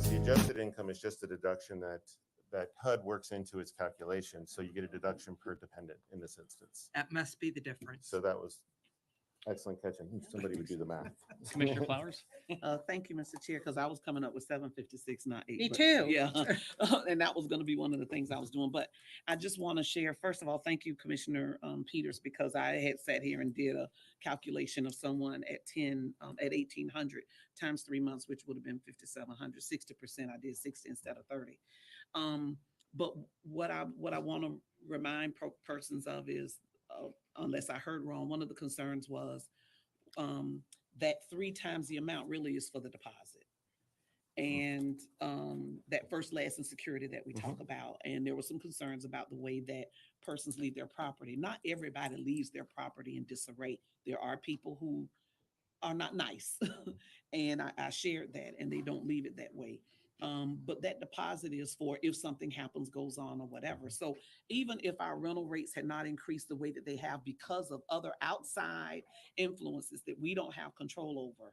because the adjusted income is just a deduction that HUD works into its calculation. So you get a deduction per dependent in this instance. That must be the difference. So that was excellent catching. Somebody would do the math. Commissioner Flowers? Thank you, Mr. Chair, because I was coming up with 756, not 8. Me but too. Yeah, and that was going to be one of the things I was doing. But I just want to share, first of all, thank you, Commissioner Peters, because I had sat here and did a calculation of someone at 1,800 times 3 months, which would have been 5,700, 60%. I did 60 instead of 30. But what I want to remind persons of is, unless I heard wrong, one of the concerns was that 3 times the amount really is for the deposit. And that first, last, and security that we talk about. And there were some concerns about the way that persons leave their property. Not everybody leaves their property in disarray. There are people who are not nice. And I shared that, and they don't leave it that way. But that deposit is for if something happens, goes on, or whatever. So even if our rental rates had not increased the way that they have because of other outside influences that we don't have control over,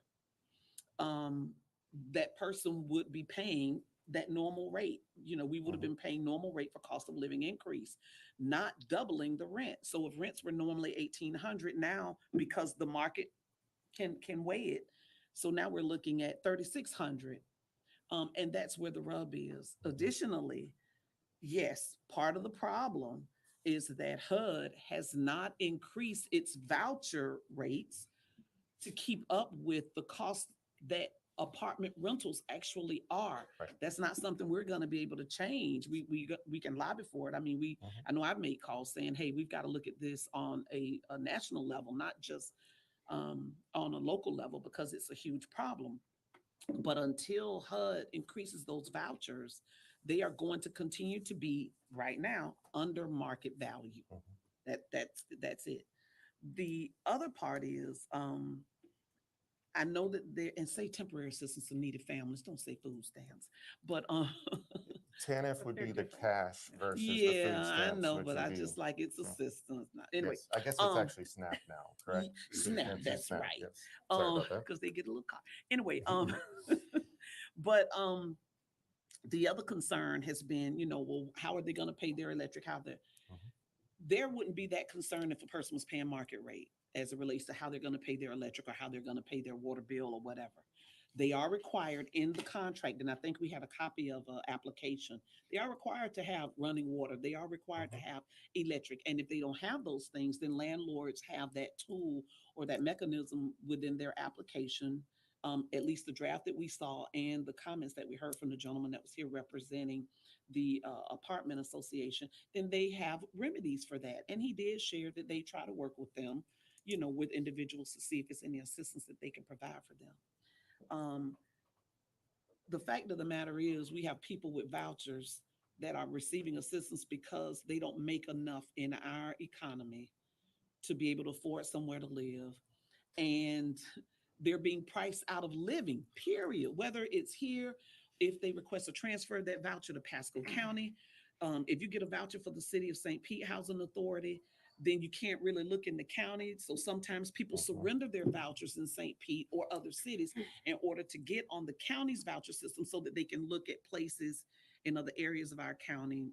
that person would be paying that normal rate. We would have been paying normal rate for cost of living increase, not doubling the rent. So if rents were normally 1,800 now, because the market can weigh it, so now we're looking at 3,600. And that's where the rub is. Additionally, yes, part of the problem is that HUD has not increased its voucher rates to keep up with the cost that apartment rentals actually are. Right. That's not something we're going to be able to change. We can lobby for it. I mean, I know I've made calls saying, hey, we've got to look at this on a national level, not just on a local level, because it's a huge problem. But until HUD increases those vouchers, they are going to continue to be right now under market value. That's it. The other part is, I know that and say temporary assistance to needy families. Don't say food stamps, but TANF would be the cash versus the food yeah, stamps. I know, which but would I be- just like it's assistance. Anyway, Yes, I guess it's actually SNAP now, correct? SNAP, It's that's SNAP, right. yes. Sorry about that. Because they get a little caught. Anyway, but the other concern has been, well, how are they going to pay their electric? There wouldn't be that concern if a person was paying market rate as it relates to how they're going to pay their electric or how they're going to pay their water bill or whatever. They are required in the contract, and I think we have a copy of an application. They are required to have running water. They are required to have electric. And if they don't have those things, then landlords have that tool or that mechanism within their application, at least the draft that we saw and the comments that we heard from the gentleman that was here representing the apartment association, then they have remedies for that. And he did share that they try to work with them, with individuals to see if it's any assistance that they can provide for them. The fact of the matter is we have people with vouchers that are receiving assistance because they don't make enough in our economy to be able to afford somewhere to live. And they're being priced out of living, period. Whether it's here, if they request a transfer, that voucher to Pasco County. If you get a voucher for the city of St. Pete Housing Authority, then you can't really look in the county. So sometimes people surrender their vouchers in St. Pete or other cities in order to get on the county's voucher system so that they can look at places in other areas of our county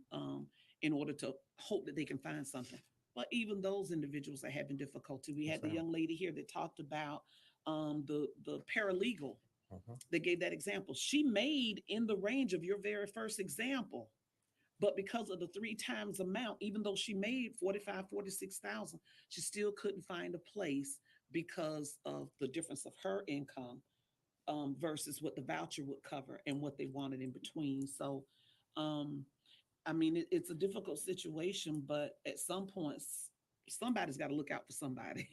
in order to hope that they can find something. But even those individuals are having difficulty. We had the young lady here that talked about the paralegal that gave that example. She made in the range of your very first example. But because of the 3 times amount, even though she made 45, 46,000, she still couldn't find a place because of the difference of her income versus what the voucher would cover and what they wanted in between. So, I mean, it's a difficult situation, but at some point, somebody's got to look out for somebody.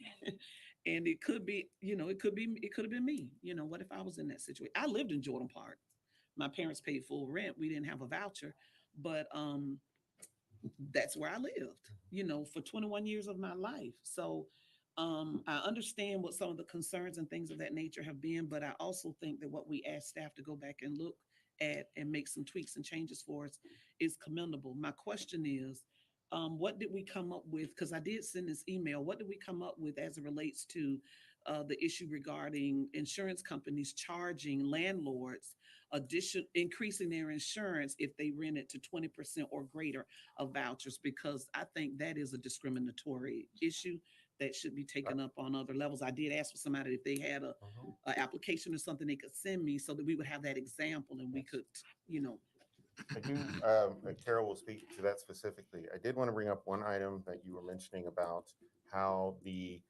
And it could be, it could have been me. What if I was in that situation? I lived in Jordan Park. My parents paid full rent. We didn't have a voucher. But that's where I lived, for 21 years of my life. So I understand what some of the concerns and things of that nature have been, but I also think that what we ask staff to go back and look at and make some tweaks and changes for us is commendable. My question is, what did we come up with? Because I did send this email. What did we come up with as it relates to the issue regarding insurance companies charging landlords increasing their insurance if they rent it to 20% or greater of vouchers, because I think that is a discriminatory issue that should be taken up on other levels. I did ask for somebody if they had Mhm. a application or something they could send me so that we would have that example and we Yes. could, you know. I do, Carol will speak to that specifically. I did want to bring up one item that you were mentioning about how the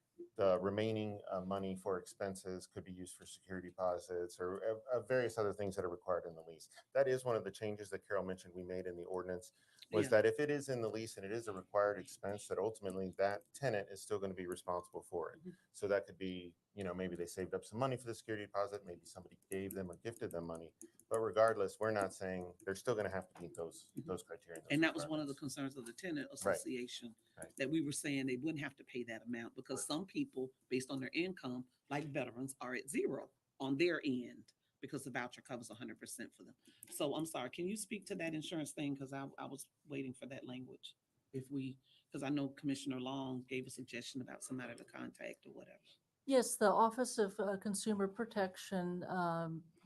remaining money for expenses could be used for security deposits or various other things that are required in the lease. That is one of the changes that Carol mentioned we made in the ordinance, was Yeah. that if it is in the lease and it is a required expense, that ultimately that tenant is still going to be responsible for it. Mhm. So that could be, maybe they saved up some money for the security deposit, maybe somebody gave them or gifted them money. But regardless, we're not saying they're still going to have to meet those criteria. And that was one of the concerns of the tenant Right. association, Right. that we were saying they wouldn't have to pay that amount because some people, based on their income, like veterans, are at zero on their end because the voucher covers 100% for them. So I'm sorry, can you speak to that insurance thing? Because I was waiting for that language. Because I know Commissioner Long gave a suggestion about somebody to contact or whatever. Yes, the Office of Consumer Protection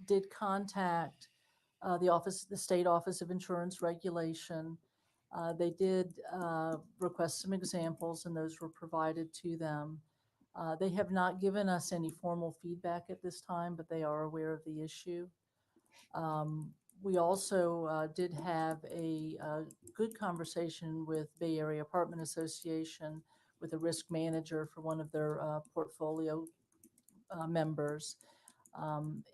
did contact the State Office of Insurance Regulation. They did request some examples, and those were provided to them. They have not given us any formal feedback at this time, but they are aware of the issue. We also did have a good conversation with Bay Area Apartment Association, with a risk manager for one of their portfolio members.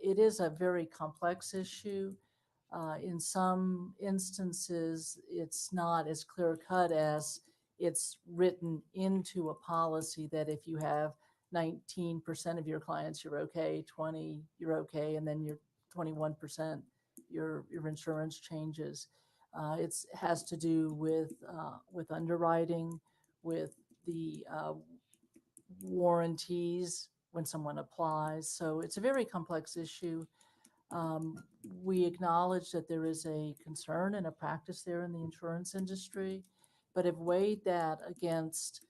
It is a very complex issue. In some instances, it's not as clear cut as it's written into a policy that if you have 19% of your clients, you're okay, 20, you're okay, and then you're 21%, your insurance changes. It has to do with underwriting, with the warranties when someone applies. So it's a very complex issue. We acknowledge that there is a concern and a practice there in the insurance industry, but have weighed that against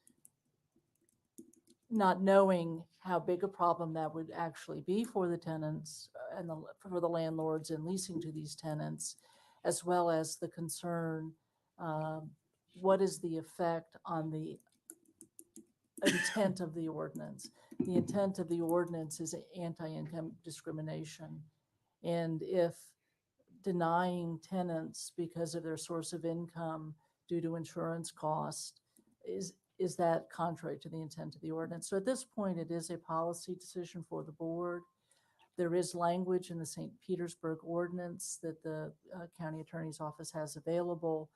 not knowing how big a problem that would actually be for the tenants and for the landlords in leasing to these tenants, as well as the concern, what is the effect on the intent of the ordinance? The intent of the ordinance is anti-income discrimination. And if denying tenants because of their source of income due to insurance cost is that contrary to the intent of the ordinance? So at this point, it is a policy decision for the board. There is language in the St. Petersburg ordinance that the county attorney's office has available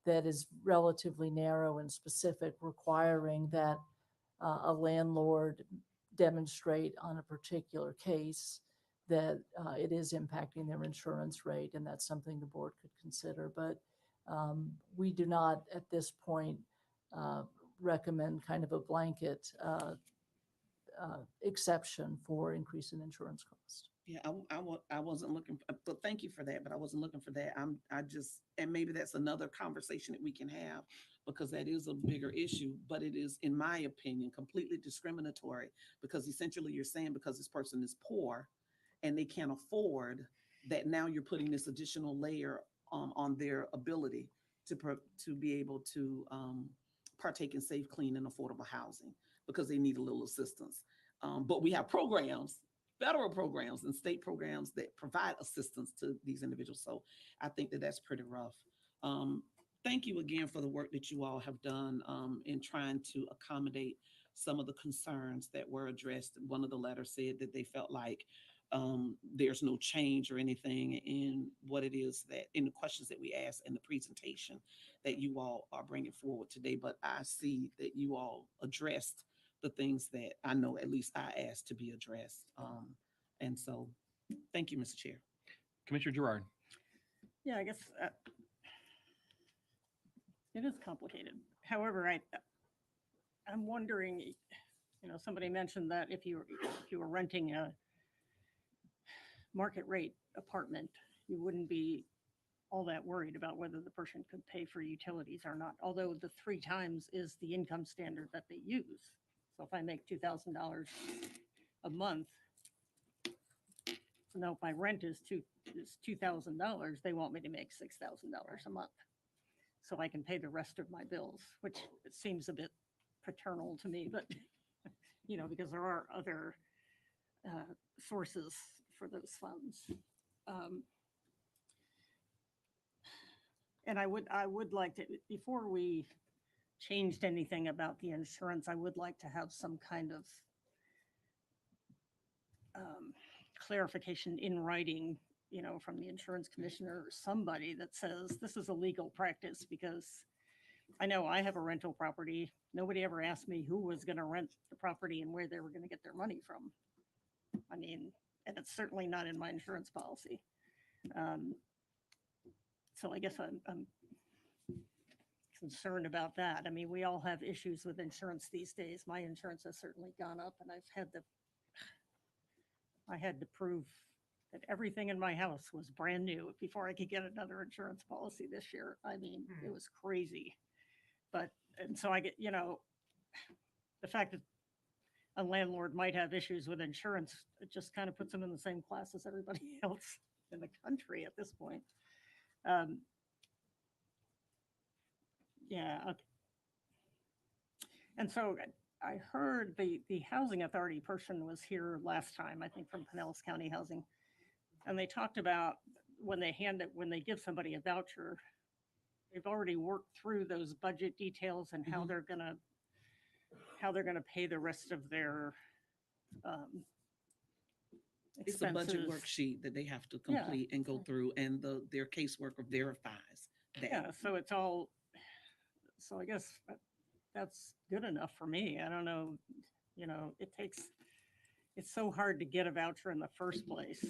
that is relatively narrow and specific, requiring that a landlord demonstrate on a particular case that it is impacting their insurance rate, and that's something the board could consider. But we do not at this point recommend kind of a blanket exception for increase in insurance cost. Yeah, I wasn't looking, but thank you for that, but I wasn't looking for that. And maybe that's another conversation that we can have, because that is a bigger issue, but it is, in my opinion, completely discriminatory, because essentially you're saying because this person is poor and they can't afford that, now you're putting this additional layer on their ability to be able to partake in safe, clean, and affordable housing because they need a little assistance. But we have programs, federal programs and state programs that provide assistance to these individuals. So I think that that's pretty rough. Thank you again for the work that you all have done in trying to accommodate some of the concerns that were addressed. One of the letters said that they felt like there's no change or anything in what it is that, in the questions that we asked in the presentation that you all are bringing forward today. But I see that you all addressed the things that I know at least I asked to be addressed. And so thank you, Mr. Chair. Commissioner Gerard. Yeah, I guess it is complicated. However, I'm wondering, somebody mentioned that if you were renting a market rate apartment, you wouldn't be all that worried about whether the person could pay for utilities or not, although the 3 times is the income standard that they use. So if I make $2,000 a month. No, if my rent is $2,000, they want me to make $6,000 a month. So I can pay the rest of my bills, which it seems a bit paternal to me, but, because there are other sources for those funds. And I would like to, before we changed anything about the insurance, I would like to have some kind of clarification in writing, from the insurance commissioner or somebody that says this is a legal practice, because I know I have a rental property. Nobody ever asked me who was going to rent the property and where they were going to get their money from. I mean, and it's certainly not in my insurance policy. So I guess I'm concerned about that. I mean, we all have issues with insurance these days. My insurance has certainly gone up, and I had to prove that everything in my house was brand new before I could get another insurance policy this year. I mean, it was crazy. And so I get, the fact that a landlord might have issues with insurance, it just kind of puts them in the same class as everybody else in the country at this point. Yeah. Okay. And so I heard the housing authority person was here last time, I think from Pinellas County Housing. And they talked about when they give somebody a voucher, they've already worked through those budget details and how they're gonna pay the rest of their It's a budget expenses. worksheet that they have to complete and go through, and their caseworker verifies that. Yeah, so I guess that's good enough for me. I don't know, it's so hard to get a voucher in the first place.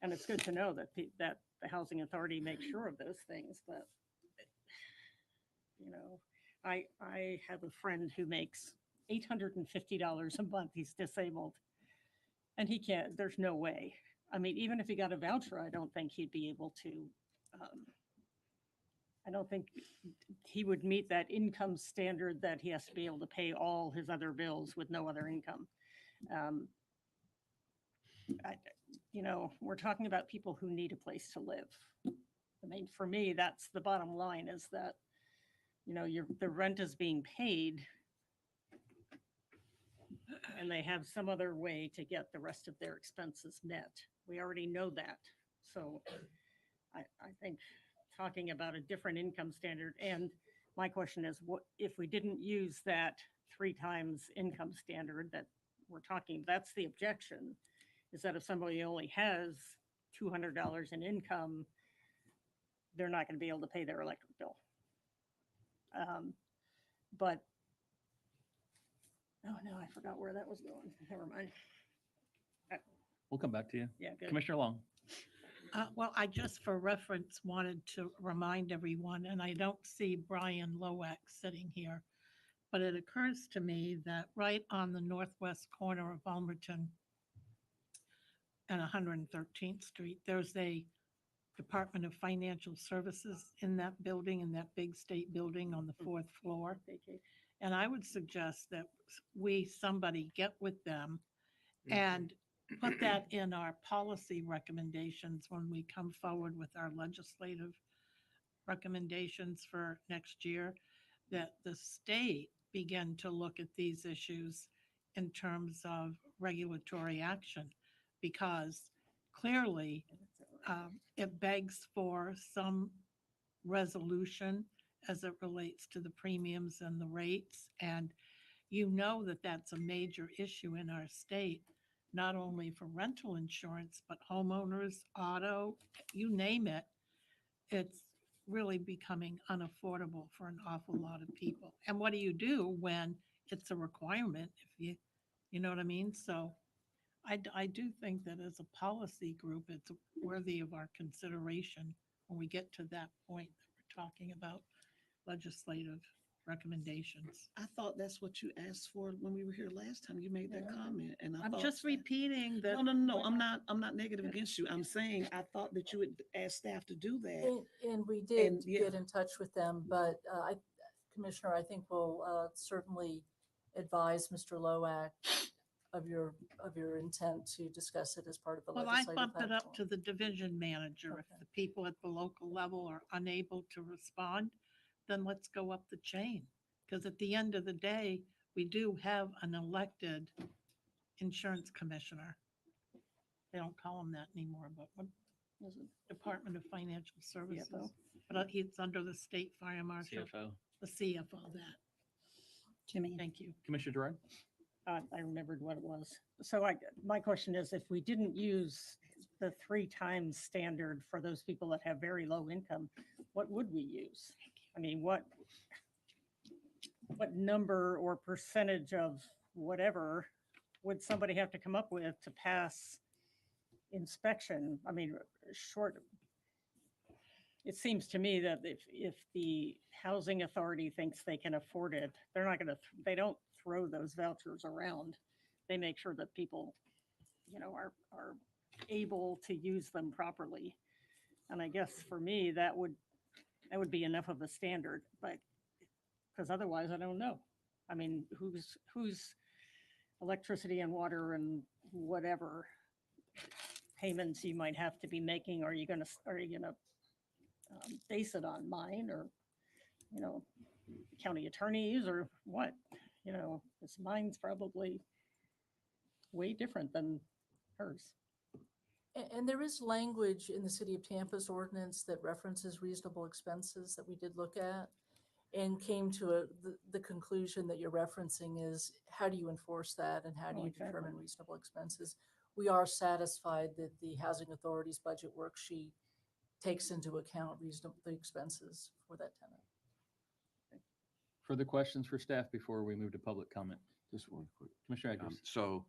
And it's good to know that that the housing authority makes sure of those things, but I have a friend who makes $850 a month. He's disabled, and he can't, there's no way. I mean, even if he got a voucher, I don't think he'd be able to, I don't think he would meet that income standard that he has to be able to pay all his other bills with no other income. We're talking about people who need a place to live. I mean, for me, that's the bottom line, is that, the rent is being paid and they have some other way to get the rest of their expenses met. We already know that. So I think talking about a different income standard, and my question is, what if we didn't use that 3 times income standard that we're talking, that's the objection, is that if somebody only has $200 in income, they're not going to be able to pay their electric bill. But, oh no, I forgot where that was going. Never mind. We'll come back to you. Yeah, good. Commissioner Long. Well, I just for reference wanted to remind everyone, and I don't see Brian Lowack sitting here, but it occurs to me that right on the northwest corner of Ulmerton and 113th Street, there's a Department of Financial Services in that building, in that big state building on the 4th floor. And I would suggest that somebody get with them and put that in our policy recommendations when we come forward with our legislative recommendations for next year, that the state begin to look at these issues in terms of regulatory action, because clearly it begs for some resolution as it relates to the premiums and the rates. And that that's a major issue in our state, not only for rental insurance, but homeowners, auto, you name it. It's really becoming unaffordable for an awful lot of people. And what do you do when it's a requirement? If you know what I mean? So I do think that as a policy group, it's worthy of our consideration when we get to that point that we're talking about legislative recommendations. I thought that's what you asked for when we were here last time. You made that comment, and I'm thought just that- repeating that. No. I'm not negative against you. I'm saying I thought that you would ask staff to do that. And we did And, yeah. get in touch with them, but Commissioner, I think we'll certainly advise Mr. Lowack of your intent to discuss it as part of the Well, I legislative bumped it up to platform. the division manager. If Okay. the people at the local level are unable to respond, then let's go up the chain. Because at the end of the day, we do have an elected insurance commissioner. They don't call him that anymore, but what Is it Department of Financial Services? CFO? But he's under the state fire marshal, CFO. the CFO, that. Jimmy? Thank you. Commissioner Gerard? I remembered what it was. So my question is, if we didn't use the 3 times standard for those people that have very low income, what would we use? I mean, what number or percentage of whatever would somebody have to come up with to pass inspection? I mean, it seems to me that if the housing authority thinks they can afford it, they're not going to, they don't throw those vouchers around. They make sure that people, are able to use them properly. And I guess for me, that would be enough of a standard, but because otherwise I don't know. I mean, whose electricity and water and whatever payments you might have to be making, are you gonna base it on mine or, county attorneys or what? Because mine's probably way different than hers. And there is language in the city of Tampa's ordinance that references reasonable expenses that we did look at and came to the conclusion that you're referencing is how do you enforce that and how do Oh, you exactly. determine reasonable expenses? We are satisfied that the Housing Authority's budget worksheet takes into account the expenses for that tenant. Further questions for staff before we move to public comment? Just one quick. Commissioner Eggers? So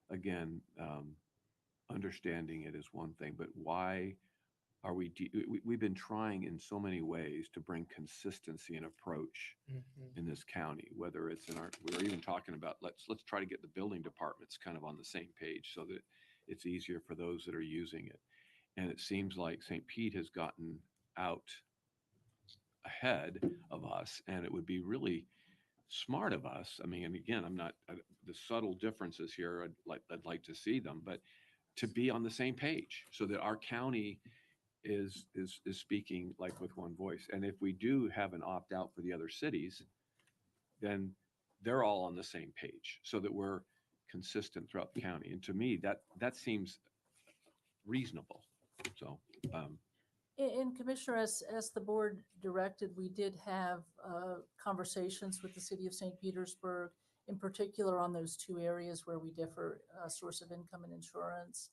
again, understanding it is one thing, but why are we've been trying in so many ways to bring consistency and approach in this county, whether it's we're even talking about, let's try to get the building departments kind of on the same page so that it's easier for those that are using it. And it seems like St. Pete has gotten out ahead of us, and it would be really smart of us. I mean, and again, the subtle differences here, I'd like to see them, but to be on the same page so that our county is speaking like with one voice. And if we do have an opt out for the other cities, then they're all on the same page so that we're consistent throughout the county. And to me, that seems reasonable. So, And Commissioner, as the board directed, we did have conversations with the city of St. Petersburg, in particular on those 2 areas where we differ, source of income and insurance.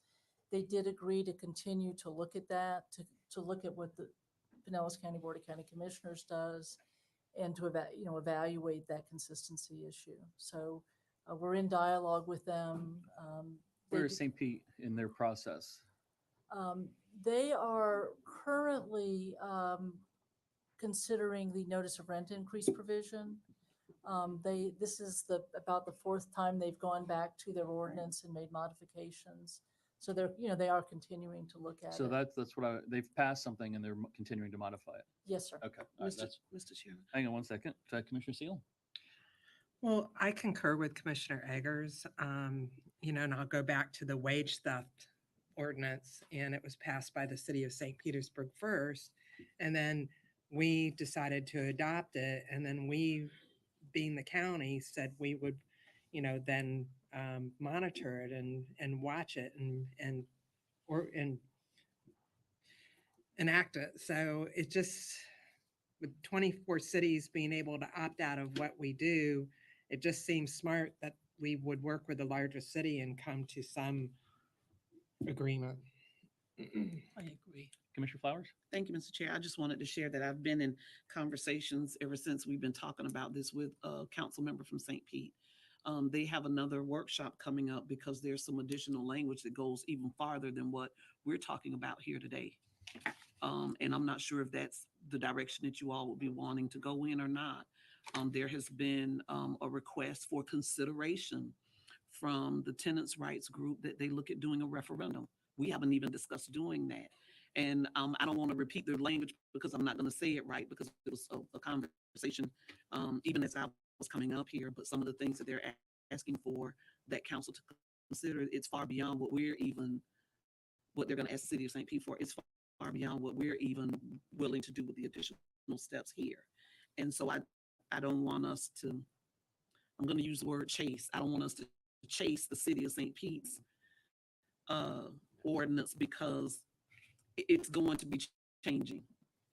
They did agree to continue to look at that, to look at what the Pinellas County Board of County Commissioners does, and to evaluate that consistency issue. So we're in dialogue with them. Where is St. Pete in their process? They are currently considering the notice of rent increase provision. This is about the 4th time they've gone back to their ordinance and made modifications. So they are continuing to look at So it. that's they've passed something and they're continuing to modify it. Yes, sir. Okay. All right, Mr. Chairman. hang on one second. Commissioner Seal? Well, I concur with Commissioner Eggers, and I'll go back to the wage theft ordinance, and it was passed by the city of St. Petersburg first, and then we decided to adopt it, and then we, being the county, said we would, then monitor it and watch it and enact it. So it just, with 24 cities being able to opt out of what we do, it just seems smart that we would work with the largest city and come to some agreement. I agree. Commissioner Flowers? Thank you, Mr. Chair. I just wanted to share that I've been in conversations ever since we've been talking about this with a council member from St. Pete. They have another workshop coming up because there's some additional language that goes even farther than what we're talking about here today. And I'm not sure if that's the direction that you all will be wanting to go in or not. There has been a request for consideration from the tenants' rights group that they look at doing a referendum. We haven't even discussed doing that. And I don't want to repeat their language because I'm not going to say it right because it was a conversation even as I was coming up here, but some of the things that they're asking for that council to consider, it's far beyond what what they're gonna ask the city of St. Pete for. It's far beyond what we're even willing to do with the additional steps here. And so I don't want us to, I'm gonna use the word chase. I don't want us to chase the city of St. Pete's ordinance, because it's going to be changing.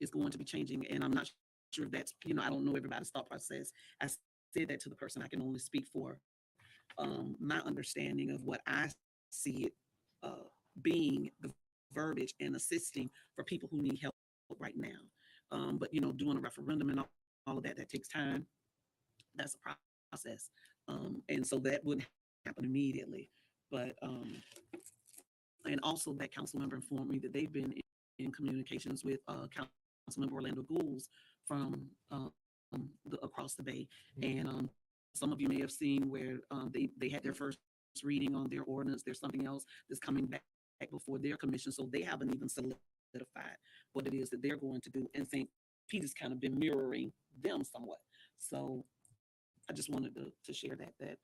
It's going to be changing, and I'm not sure if that's, I don't know everybody's thought process. I said that to the person. I can only speak for my understanding of what I see it being the verbiage and assisting for people who need help right now. But doing a referendum and all of that takes time. That's a process. And so that wouldn't happen immediately. But and also that council member informed me that they've been in communications with Councilmember Orlando Gould's from across the bay. And some of you may have seen where they had their first reading on their ordinance. There's something else that's coming back before their commission, so they haven't even solidified what it is that they're going to do. And St. Pete has kind of been mirroring them somewhat. So I just wanted to share that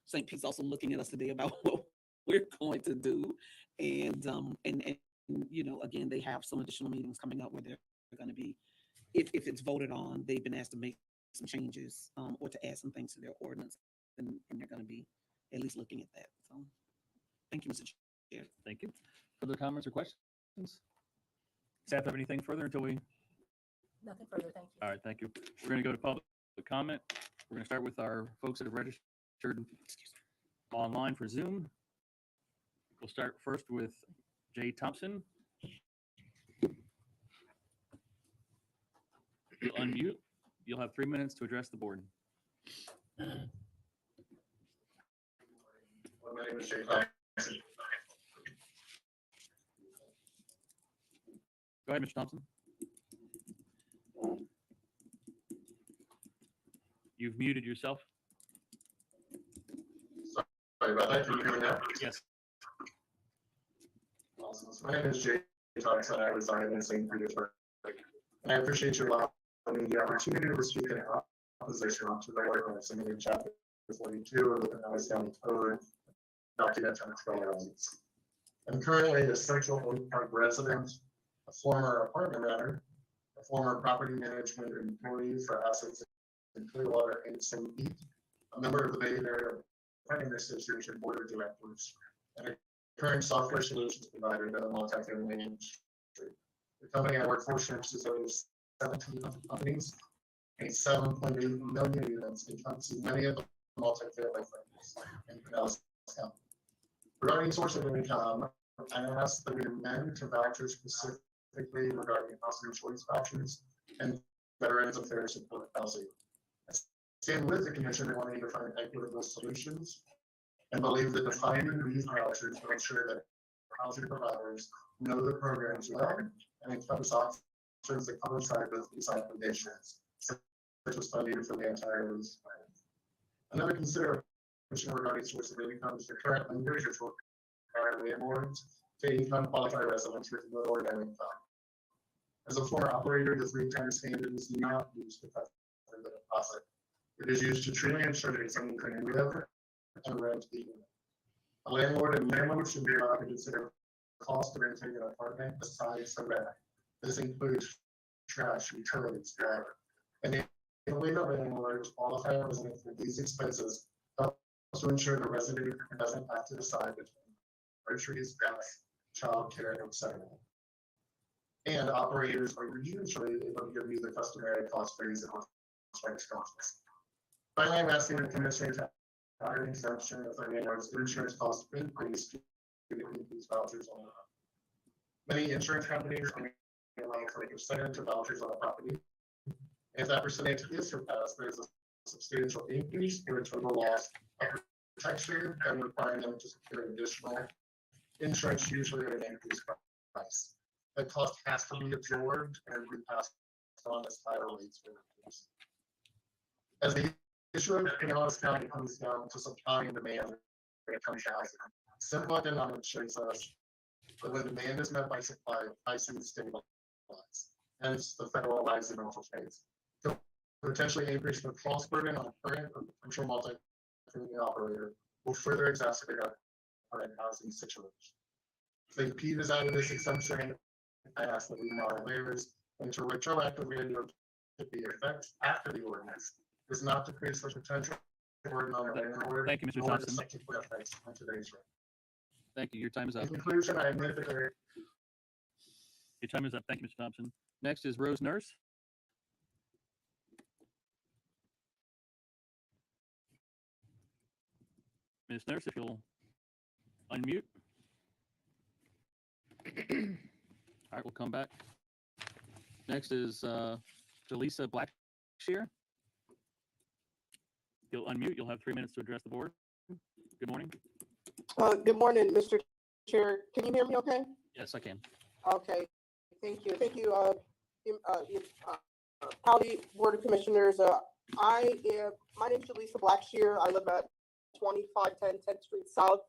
St. Pete's also looking at us today about what we're going to do. And again, they have some additional meetings coming up where they're going to be, if it's voted on, they've been asked to make some changes or to add some things to their ordinance, and they're going to be at least looking at that. So thank you, Mr. Chair. Thank you. Further comments or questions? Staff have anything further until we? Nothing further, thank you. All right, thank you. We're going to go to public comment. We're going to start with our folks that have registered online for Zoom. We'll start first with Jay Thompson. You'll unmute. You'll have 3 minutes to address the board. My name is Jay Thompson. Go ahead, Mr. Thompson. You've muted yourself. Sorry about that. Can you hear me now? Yes. Awesome. So my name is Jay Thompson. I reside in St. Petersburg. And I appreciate you allowing me the opportunity to speak in opposition to the ordinance in chapter 42 of the Pinellas County Code, document 1012. I'm currently a Central Oak Park resident, a former apartment renter, a former property management employee for assets in Clearwater and St. Pete, a member of the Bay Area Planning Association Board of Directors, and a current software solutions provider to the multifamily industry. The company I work for services over 17 companies and 7.8 million units, encompassing many of the multifamily firms in Pinellas County. Regarding source of income, I asked that we amend to vouchers specifically regarding housing choice vouchers and Veterans Affairs support housing. I stand with the commission in wanting to find equitable solutions and believe that defining these vouchers will ensure that housing providers know the programs well and encompass options that coincide with these recommendations, such as funding for the entire lease plan. Another consideration regarding source of income is the current language, which will require landlords to income qualify residents with lower than income. As a former operator, the 3 times standard is not used to cover the deposit. It is used to truly ensure that someone can live and rent the unit. A landlord and landlord should be allowed to consider the cost of renting an apartment besides the rent. This includes trash, utilities, water. And the way that landlords qualify a resident for these expenses helps to ensure the resident doesn't have to decide between groceries, gas, childcare, etc. And operators are usually able to give you the customary cost freeze and responses. Finally, I'm asking the commission to add an exemption if the landlord's insurance costs increase to these vouchers on. Many insurance companies are allowing for a percentage of vouchers on a property. If that percentage is surpassed, there's a substantial increase in the total loss of protection and requiring them to secure additional insurance, usually at an increased price. The cost has to be absorbed and be passed on as higher rates for increase. As the issue of Pinellas County comes down to supply and demand when it comes to housing, simple economics shows us that when demand is met by supply, pricing stabilizes. Hence, the federal rising interest rates to potentially increase the cost burden on current or potential multi-family operator will further exacerbate our current housing situation. St. Pete is out of this exemption. I ask that we model layers and to retroactively remove the effects after the ordinance is not to create such potential burden on the landlord. Thank you, Mr. nor to Thompson. subsequent effects on today's rate. Thank you. Your time is up. In conclusion, I admit that there Your time is up. Thank you, Mr. Thompson. Next is Rose Nurse. Ms. Nurse, if you'll unmute. All right, we'll come back. Next is Jaleesa Blackshear. You'll unmute. You'll have 3 minutes to address the board. Good morning. Good morning, Mr. Chair. Can you hear me okay? Yes, I can. Okay, thank you. Thank you, County Board of Commissioners. My name is Jaleesa Blackshear. I live at 2510 10th Street South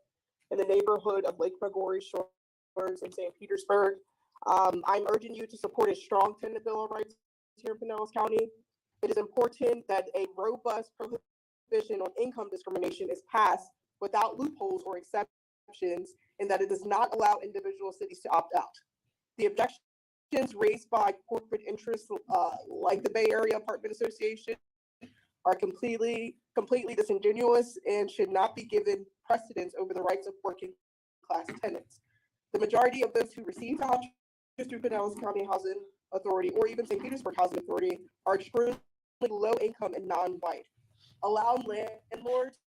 in the neighborhood of Lake Maggiore Shores in St. Petersburg. I'm urging you to support a strong tenant bill of rights here in Pinellas County. It is important that a robust prohibition on income discrimination is passed without loopholes or exceptions, and that it does not allow individual cities to opt out. The objections raised by corporate interests like the Bay Area Apartment Association are completely disingenuous and should not be given precedence over the rights of working class tenants. The majority of those who receive vouchers through Pinellas County Housing Authority or even St. Petersburg Housing Authority are extremely low income and non-white. Allowing landlords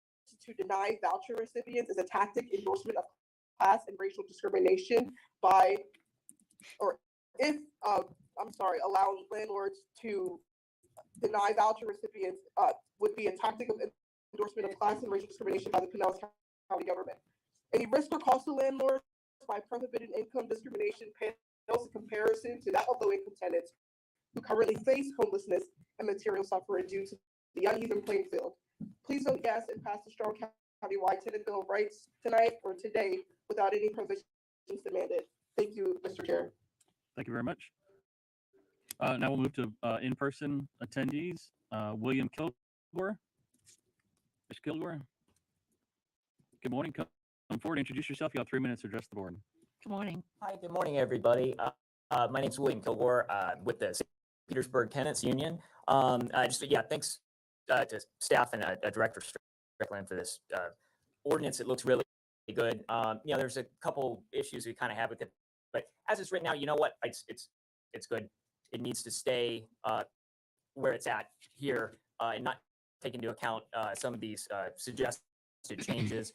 to deny voucher recipients is a tactic endorsement of class and racial discrimination allowing landlords to deny voucher recipients would be a tactic of endorsement of class and racial discrimination by the Pinellas County government. Any risk or cost to landlords by prohibiting income discrimination pales in comparison to that of low-income tenants who currently face homelessness and material suffering due to the uneven playing field. Please vote yes and pass the strong countywide tenant bill of rights tonight or today without any provisions demanded. Thank you, Mr. Chair. Thank you very much. Now we'll move to in-person attendees. William Kilgore. Mr. Kilgore. Good morning. Come forward, introduce yourself. You have 3 minutes to address the board. Good morning. Hi, good morning, everybody. My name's William Kilgore with the St. Petersburg Tenants Union. Thanks to staff and Director Strickland for this ordinance. It looks really good. There's a couple issues we kind of have with it, but as it's written now, you know what? It's good. It needs to stay where it's at here and not take into account some of these suggested changes.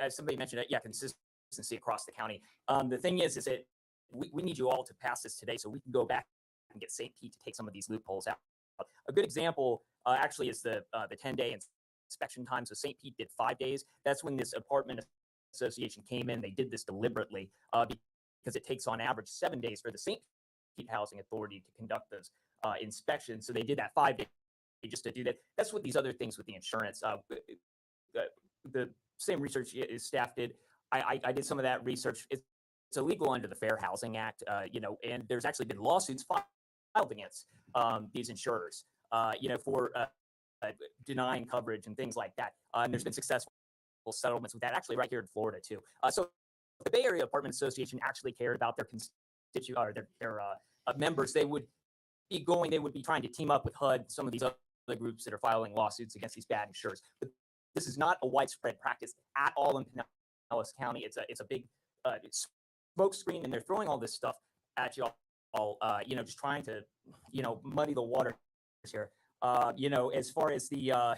Somebody mentioned it. Yeah, consistency across the county. The thing is that we need you all to pass this today so we can go back and get St. Pete to take some of these loopholes out. A good example actually is the 10-day inspection time. So St. Pete did 5 days. That's when this apartment association came in. They did this deliberately because it takes on average 7 days for the St. Pete Housing Authority to conduct those inspections. So they did that 5 days just to do that. That's what these other things with the insurance. The same research staff did. I did some of that research. It's illegal under the Fair Housing Act, and there's actually been lawsuits filed against these insurers, for denying coverage and things like that. And there's been successful settlements with that, actually right here in Florida too. So the Bay Area Apartment Association actually cared about their members. They would be trying to team up with HUD, some of these other groups that are filing lawsuits against these bad insurers. But this is not a widespread practice at all in Pinellas County. It's a big smoke screen, and they're throwing all this stuff at you all, just trying to, muddy the water here. As far as the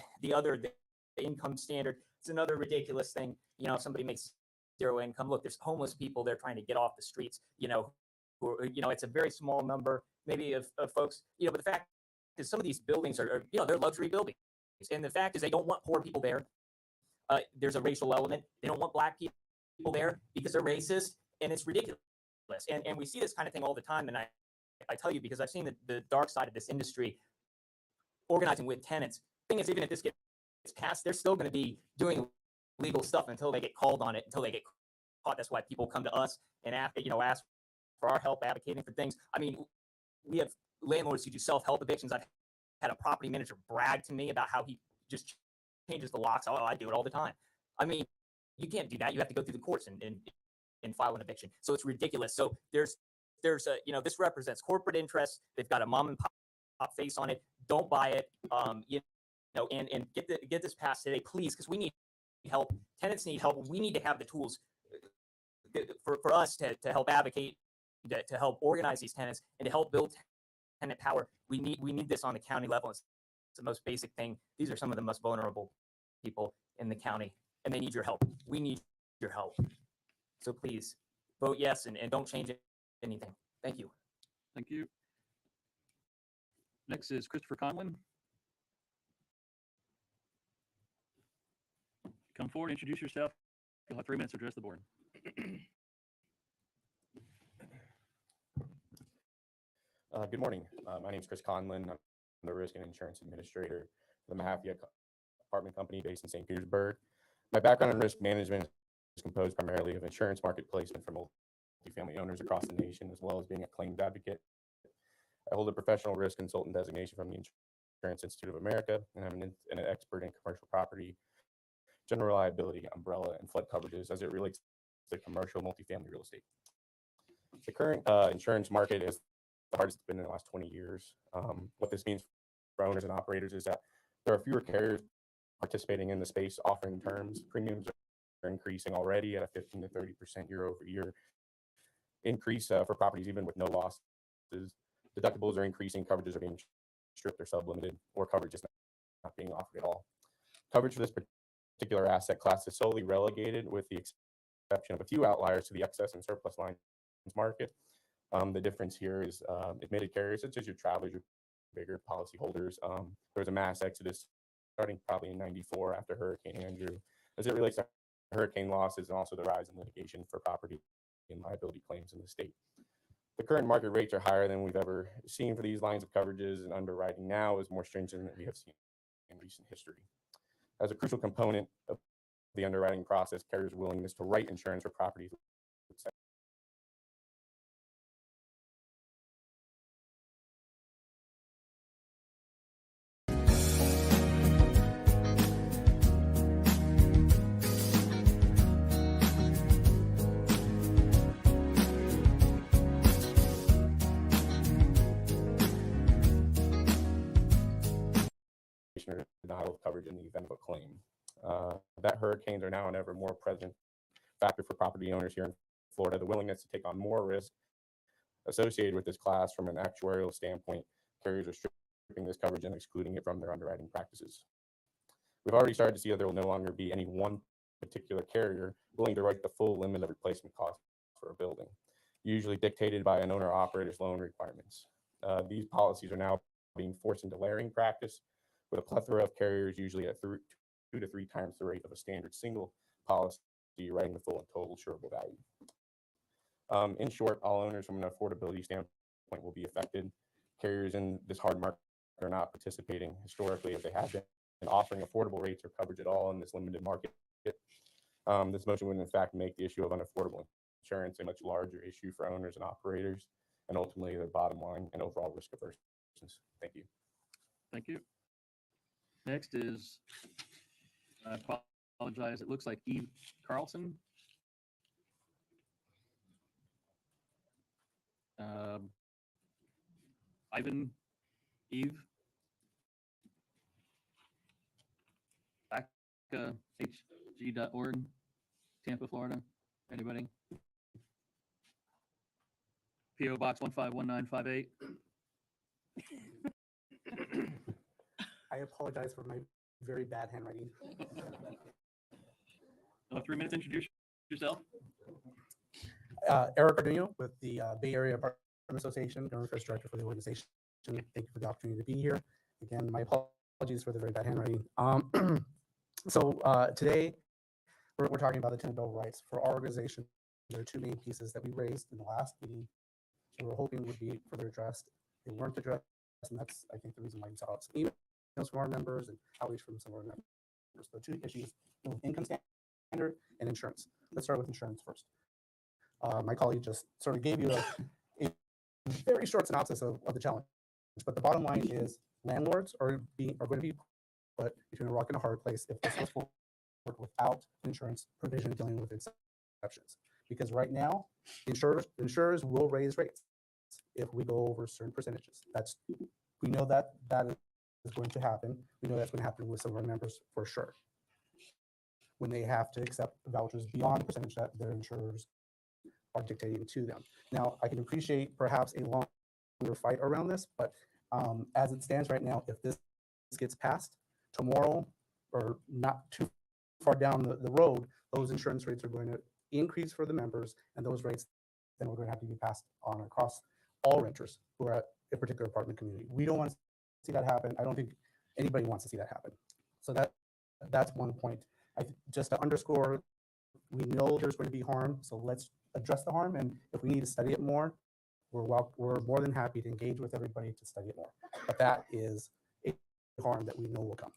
income standard, it's another ridiculous thing. If somebody makes zero income, look, there's homeless people they're trying to get off the streets, who it's a very small number maybe of folks, but the fact is some of these buildings are they're luxury buildings. And the fact is they don't want poor people there. There's a racial element. They don't want black people there because they're racist, and it's ridiculous. And we see this kind of thing all the time. And I tell you, because I've seen the dark side of this industry organizing with tenants. Thing is, even if this gets passed, they're still going to be doing legal stuff until they get called on it, until they get caught. That's why people come to us and ask for our help advocating for things. I mean, we have landlords who do self-help evictions. I've had a property manager brag to me about how he just changes the locks. Oh, I do it all the time. I mean, you can't do that. You have to go through the courts and file an eviction. So it's ridiculous. So there's a, this represents corporate interests. They've got a mom and pop face on it. Don't buy it. And get this passed today, please, because we need help. Tenants need help. We need to have the tools for us to help advocate, to help organize these tenants, and to help build tenant power. We need this on the county level. It's the most basic thing. These are some of the most vulnerable people in the county, and they need your help. We need your help. So please vote yes and don't change anything. Thank you. Thank you. Next is Christopher Conlon. Come forward, introduce yourself. You'll have 3 minutes to address the board. Good morning. My name is Chris Conlon. I'm the Risk and Insurance Administrator for the Mahafia Apartment Company based in St. Petersburg. My background in risk management is composed primarily of insurance market placement for multifamily owners across the nation, as well as being a claims advocate. I hold a professional risk consultant designation from the Insurance Institute of America, and I'm an expert in commercial property, general liability, umbrella, and flood coverages as it relates to commercial multifamily real estate. The current insurance market is the hardest it's been in the last 20 years. What this means for owners and operators is that there are fewer carriers participating in the space offering terms. Premiums are increasing already at a 15 to 30% year over year increase for properties even with no losses. Deductibles are increasing, coverages are being stripped or sublimited, or coverage is not being offered at all. Coverage for this particular asset class is solely relegated, with the exception of a few outliers, to the excess and surplus lines market. The difference here is admitted carriers such as your Travelers, your bigger policyholders. There was a mass exodus starting probably in '94 after Hurricane Andrew, as it relates to hurricane losses and also the rise in litigation for property and liability claims in the state. The current market rates are higher than we've ever seen for these lines of coverages, and underwriting now is more stringent than we have seen in recent history. As a crucial component of the underwriting process, carriers' willingness to write insurance for properties with denial of coverage in the event of a claim. That hurricanes are now an ever more present factor for property owners here in Florida. The willingness to take on more risk associated with this class from an actuarial standpoint, carriers are stripping this coverage and excluding it from their underwriting practices. We've already started to see that there will no longer be any one particular carrier willing to write the full limit of replacement costs for a building, usually dictated by an owner-operator's loan requirements. These policies are now being forced into layering practice, with a plethora of carriers usually at 2 to 3 times the rate of a standard single policy, writing the full and total insurable value. In short, all owners from an affordability standpoint will be affected. Carriers in this hard market are not participating historically as they have been in offering affordable rates or coverage at all in this limited market. This motion would in fact make the issue of unaffordable insurance a much larger issue for owners and operators, and ultimately their bottom line and overall risk aversion. Thank you. Thank you. Next is, I apologize, it looks like Eve Carlson. Ivan, Eve. BACAHG.org, Tampa, Florida. Anybody? PO Box 151958. I apologize for my very bad handwriting. 3 minutes, introduce yourself. Eric Carduno with the Bay Area Apartment Association, Government Affairs Director for the organization. Thank you for the opportunity to be here. Again, my apologies for the very bad handwriting. Today, we're talking about the tenant bill of rights. For our organization, there are 2 main pieces that we raised in the last meeting that we're hoping would be further addressed. They weren't addressed, and that's, I think, the reason why you saw some emails from our members and outreach from some of our members. The 2 issues, income standard and insurance. Let's start with insurance first. My colleague just sort of gave you a very short synopsis of the challenge, but the bottom line is landlords are going to be put between a rock and a hard place if this goes without insurance provision dealing with exceptions. Because right now, insurers will raise rates if we go over certain percentages. We know that is going to happen. We know that's going to happen with some of our members for sure, when they have to accept vouchers beyond the percentage that their insurers are dictating to them. Now, I can appreciate perhaps a longer fight around this, but as it stands right now, if this gets passed tomorrow or not too far down the road, those insurance rates are going to increase for the members, and those rates then are going to have to be passed on across all renters who are at a particular apartment community. We don't want to see that happen. I don't think anybody wants to see that happen. So that's one point. Just to underscore, we know there's going to be harm, so let's address the harm, and if we need to study it more, we're more than happy to engage with everybody to study it more. But that is a harm that we know will come.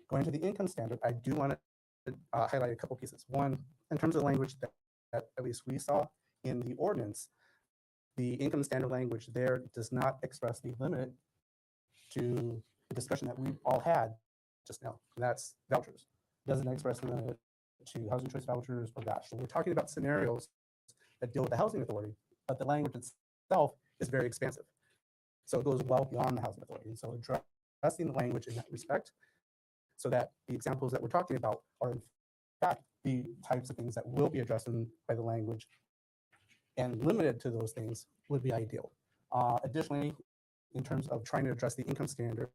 Going to the income standard, I do want to highlight a couple pieces. One, in terms of language that at least we saw in the ordinance, the income standard language there does not expressly limit to the discussion that we've all had just now, and that's vouchers. It doesn't expressly limit to housing choice vouchers or VASH. So we're talking about scenarios that deal with the housing authority, but the language itself is very expansive. So it goes well beyond the housing authority. And so addressing the language in that respect, so that the examples that we're talking about are in fact the types of things that will be addressed by the language, and limited to those things would be ideal. Additionally, in terms of trying to address the income standard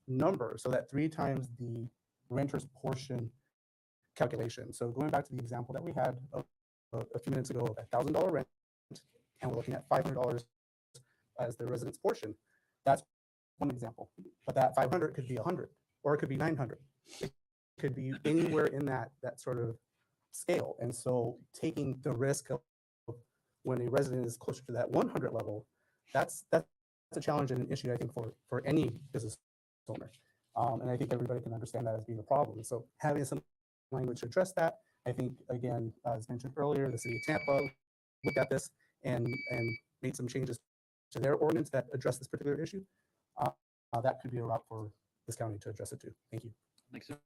number, so that 3 times the renter's portion calculation. So going back to the example that we had a few minutes ago of $1,000 rent, and we're looking at $500 as the resident's portion. That's one example, but that 500 could be 100, or it could be 900. It could be anywhere in that sort of scale. And so taking the risk of when a resident is closer to that 100 level, that's a challenge and an issue, I think, for any business owner. And I think everybody can understand that as being a problem. So having some language to address that, I think, again, as mentioned earlier, the city of Tampa looked at this and made some changes to their ordinance that address this particular issue. That could be a route for this county to address it too. Thank you. Thanks, sir.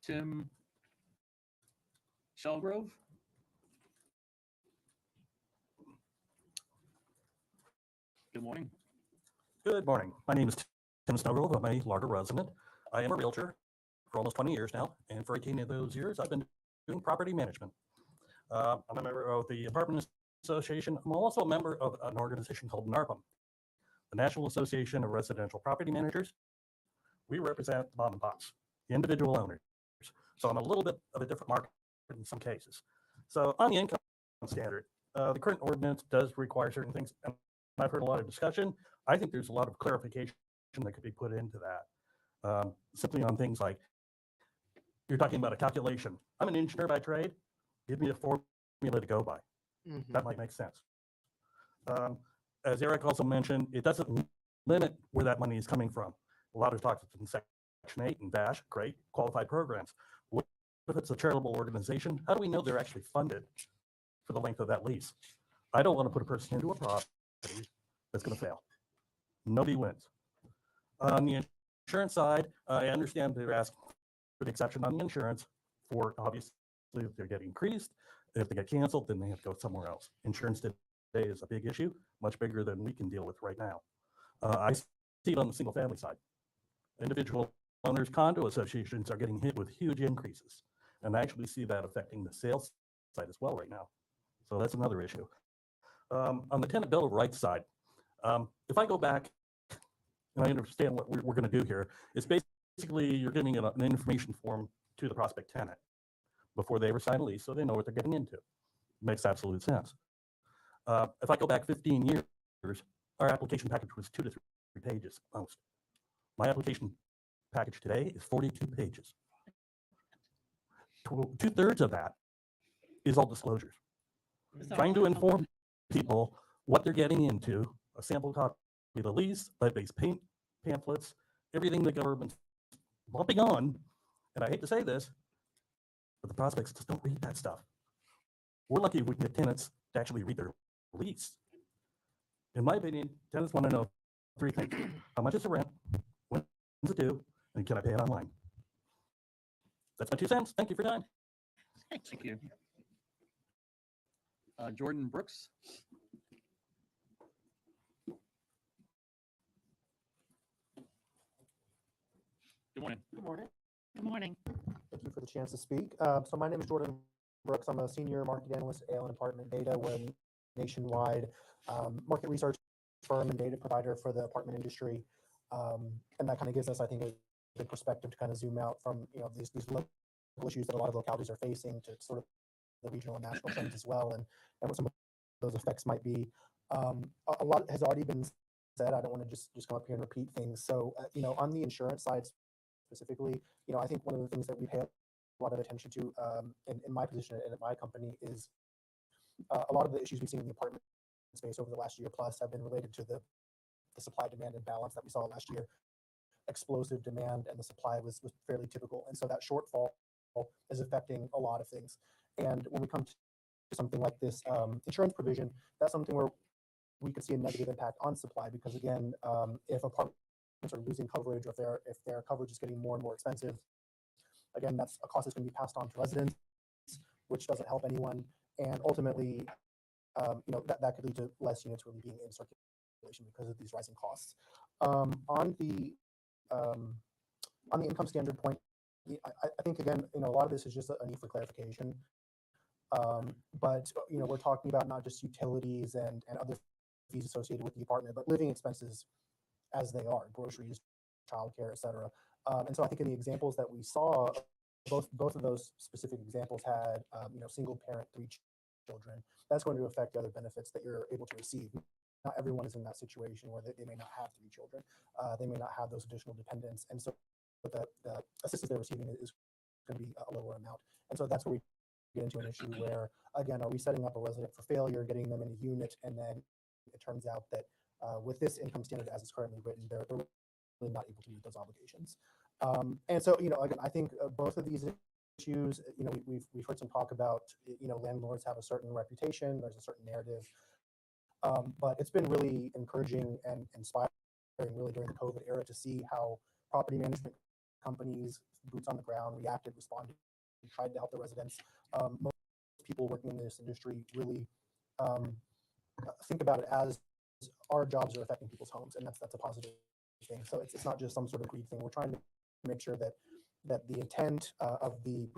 Tim Shelgrove. Good morning. Good morning. My name is Tim Snowgrove. I'm a Largo resident. I am a realtor for almost 20 years now, and for 18 of those years, I've been doing property management. I'm a member of the Apartment Association. I'm also a member of an organization called NARPM, the National Association of Residential Property Managers. We represent the mom and pops, the individual owners. So I'm a little bit of a different market in some cases. So on the income standard, the current ordinance does require certain things, and I've heard a lot of discussion. I think there's a lot of clarification that could be put into that. Simply on things like, you're talking about a calculation. I'm an engineer by trade. Give me a formula to go by. That might make sense. As Eric also mentioned, it doesn't limit where that money is coming from. A lot of talks in Section 8 and VASH, great, qualified programs. What if it's a charitable organization? How do we know they're actually funded for the length of that lease? I don't want to put a person into a property that's going to fail. Nobody wins. On the insurance side, I understand they're asking for the exception on the insurance for, obviously, if they're getting increased. If they get canceled, then they have to go somewhere else. Insurance today is a big issue, much bigger than we can deal with right now. I see it on the single family side. Individual owners, condo associations are getting hit with huge increases. And I actually see that affecting the sales side as well right now. So that's another issue. On the tenant bill of rights side, if I go back, and I understand what we're going to do here, it's basically you're giving an information form to the prospect tenant before they ever sign a lease, so they know what they're getting into. Makes absolute sense. If I go back 15 years, our application package was 2 to 3 pages most. My application package today is 42 pages. 2/3 of that is all disclosures. Trying to inform people what they're getting into, a sample copy of the lease, lead-based pamphlets, everything the government's bumping on. And I hate to say this, but the prospects just don't read that stuff. We're lucky if we can get tenants to actually read their lease. In my opinion, tenants want to know 3 things. How much is the rent? When's it due? And can I pay it online? That's my 2 cents. Thank you for your time. Thank you. Jordan Brooks. Good morning. Good morning. Good morning. Thank you for the chance to speak. So my name is Jordan Brooks. I'm a senior market analyst at Allen Apartment Data. We're a nationwide market research firm and data provider for the apartment industry. And that kind of gives us, I think, a good perspective to kind of zoom out from these local issues that a lot of localities are facing to sort of the regional and national trends as well, and what some of those effects might be. A lot has already been said. I don't want to just come up here and repeat things. So on the insurance side specifically, I think one of the things that we pay a lot of attention to in my position and at my company is a lot of the issues we've seen in the apartment space over the last year plus have been related to the supply demand imbalance that we saw last year. Explosive demand and the supply was fairly typical, and so that shortfall is affecting a lot of things. And when we come to something like this insurance provision, that's something where we could see a negative impact on supply, because again, if apartments are losing coverage, or if their coverage is getting more and more expensive, again, that's a cost that's going to be passed on to residents, which doesn't help anyone. And ultimately, that could lead to less units really being in circulation because of these rising costs. On the income standard point, I think again, a lot of this is just a need for clarification. But we're talking about not just utilities and other fees associated with the apartment, but living expenses as they are, groceries, childcare, et cetera. And so I think in the examples that we saw, both of those specific examples had single parent, 3 children. That's going to affect the other benefits that you're able to receive. Not everyone is in that situation where they may not have 3 children. They may not have those additional dependents, and so the assistance they're receiving is going to be a lower amount. And so that's where we get into an issue where, again, are we setting up a resident for failure, getting them in a unit, and then it turns out that with this income standard as it's currently written, they're really not able to meet those obligations. And so, again, I think both of these issues, we've heard some talk about, landlords have a certain reputation, there's a certain narrative, but it's been really encouraging and inspiring really during the COVID era to see how property management companies, boots on the ground, reacted, responded, tried to help the residents. Most people working in this industry really think about it as our jobs are affecting people's homes, and that's a positive thing. So it's not just some sort of greed thing. We're trying to make sure that the intent of the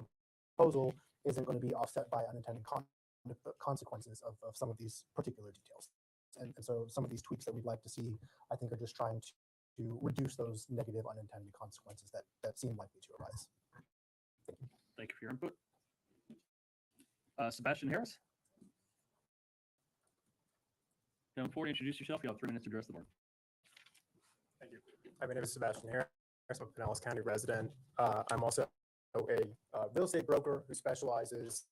proposal isn't going to be offset by unintended consequences of some of these particular details. And so some of these tweaks that we'd like to see, I think, are just trying to reduce those negative unintended consequences that seem likely to arise. Thank you. Thank you for your input. Sebastian Harris. Now, before you introduce yourself, you have 3 minutes to address the board. Thank you. Hi, my name is Sebastian Harris. I'm a Pinellas County resident. I'm also a real estate broker who specializes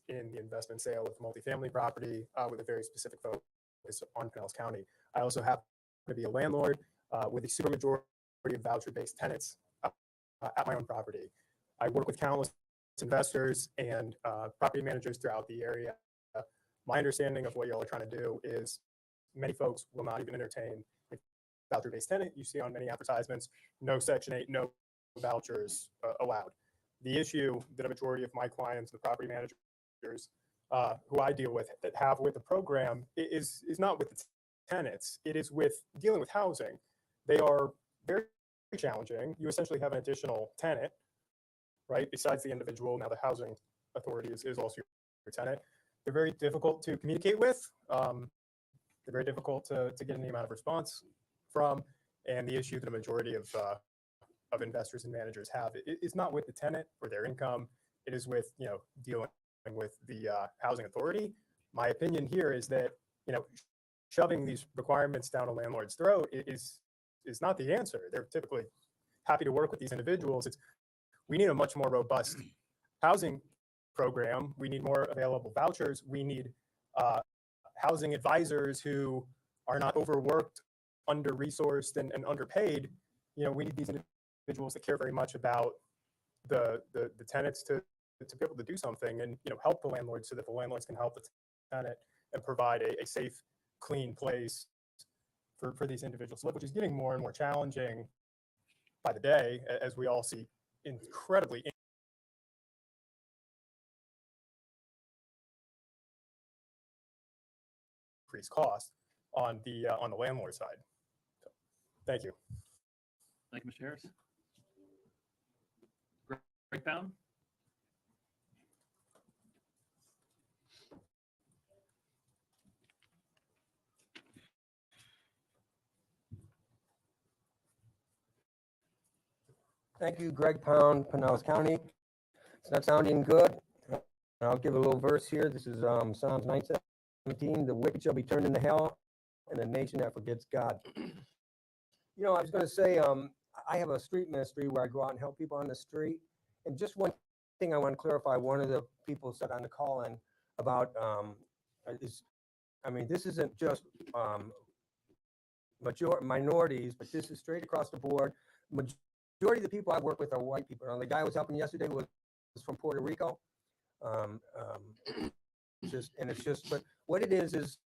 in the investment sale of multifamily property with a very specific focus on Pinellas County. I also happen to be a landlord with a supermajority of voucher-based tenants at my own property. I work with countless investors and property managers throughout the area. My understanding of what y'all are trying to do is many folks will not even entertain a voucher-based tenant. You see on many advertisements, no Section 8, no vouchers allowed. The issue that a majority of my clients, the property managers who I deal with, that have with the program is not with the tenants. It is with dealing with housing. They are very challenging. You essentially have an additional tenant, right? Besides the individual, now the housing authority is also your tenant. They're very difficult to communicate with. They're very difficult to get any amount of response from. And the issue that a majority of investors and managers have is not with the tenant or their income. It is with, dealing with the housing authority. My opinion here is that, shoving these requirements down a landlord's throat is not the answer. They're typically happy to work with these individuals. We need a much more robust housing program. We need more available vouchers. We need housing advisors who are not overworked, under-resourced, and underpaid. We need these individuals that care very much about the tenants to be able to do something and help the landlord so that the landlords can help the tenant and provide a safe, clean place for these individuals to live, which is getting more and more challenging by the day, as we all see incredibly increased cost on the landlord side. So, thank you. Thank you, Mr. Harris. Greg Pound? Thank you, Greg Pound, Pinellas County. It's not sounding good. I'll give a little verse here. This is Psalms 9:17. The wicked shall be turned into hell, and the nation that forgets God. You know, I was going to say, I have a street ministry where I go out and help people on the street. And just one thing I want to clarify, one of the people said on the call-in about this isn't just minorities, but this is straight across the board. Majority of the people I work with are white people. The guy I was helping yesterday was from Puerto Rico. But what it is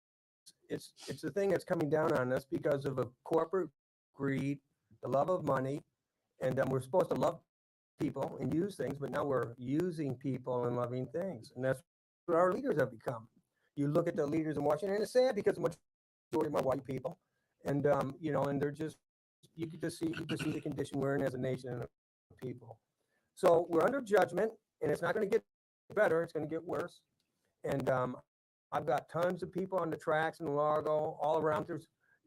it's the thing that's coming down on us because of a corporate greed, the love of money, and we're supposed to love people and use things, but now we're using people and loving things, and that's what our leaders have become. You look at the leaders in Washington, and it's sad because the majority of them are white people, and and they're just you can see the condition we're in as a nation and a people. So we're under judgment, and it's not going to get better; it's going to get worse. And I've got tons of people on the tracks in Largo, all around.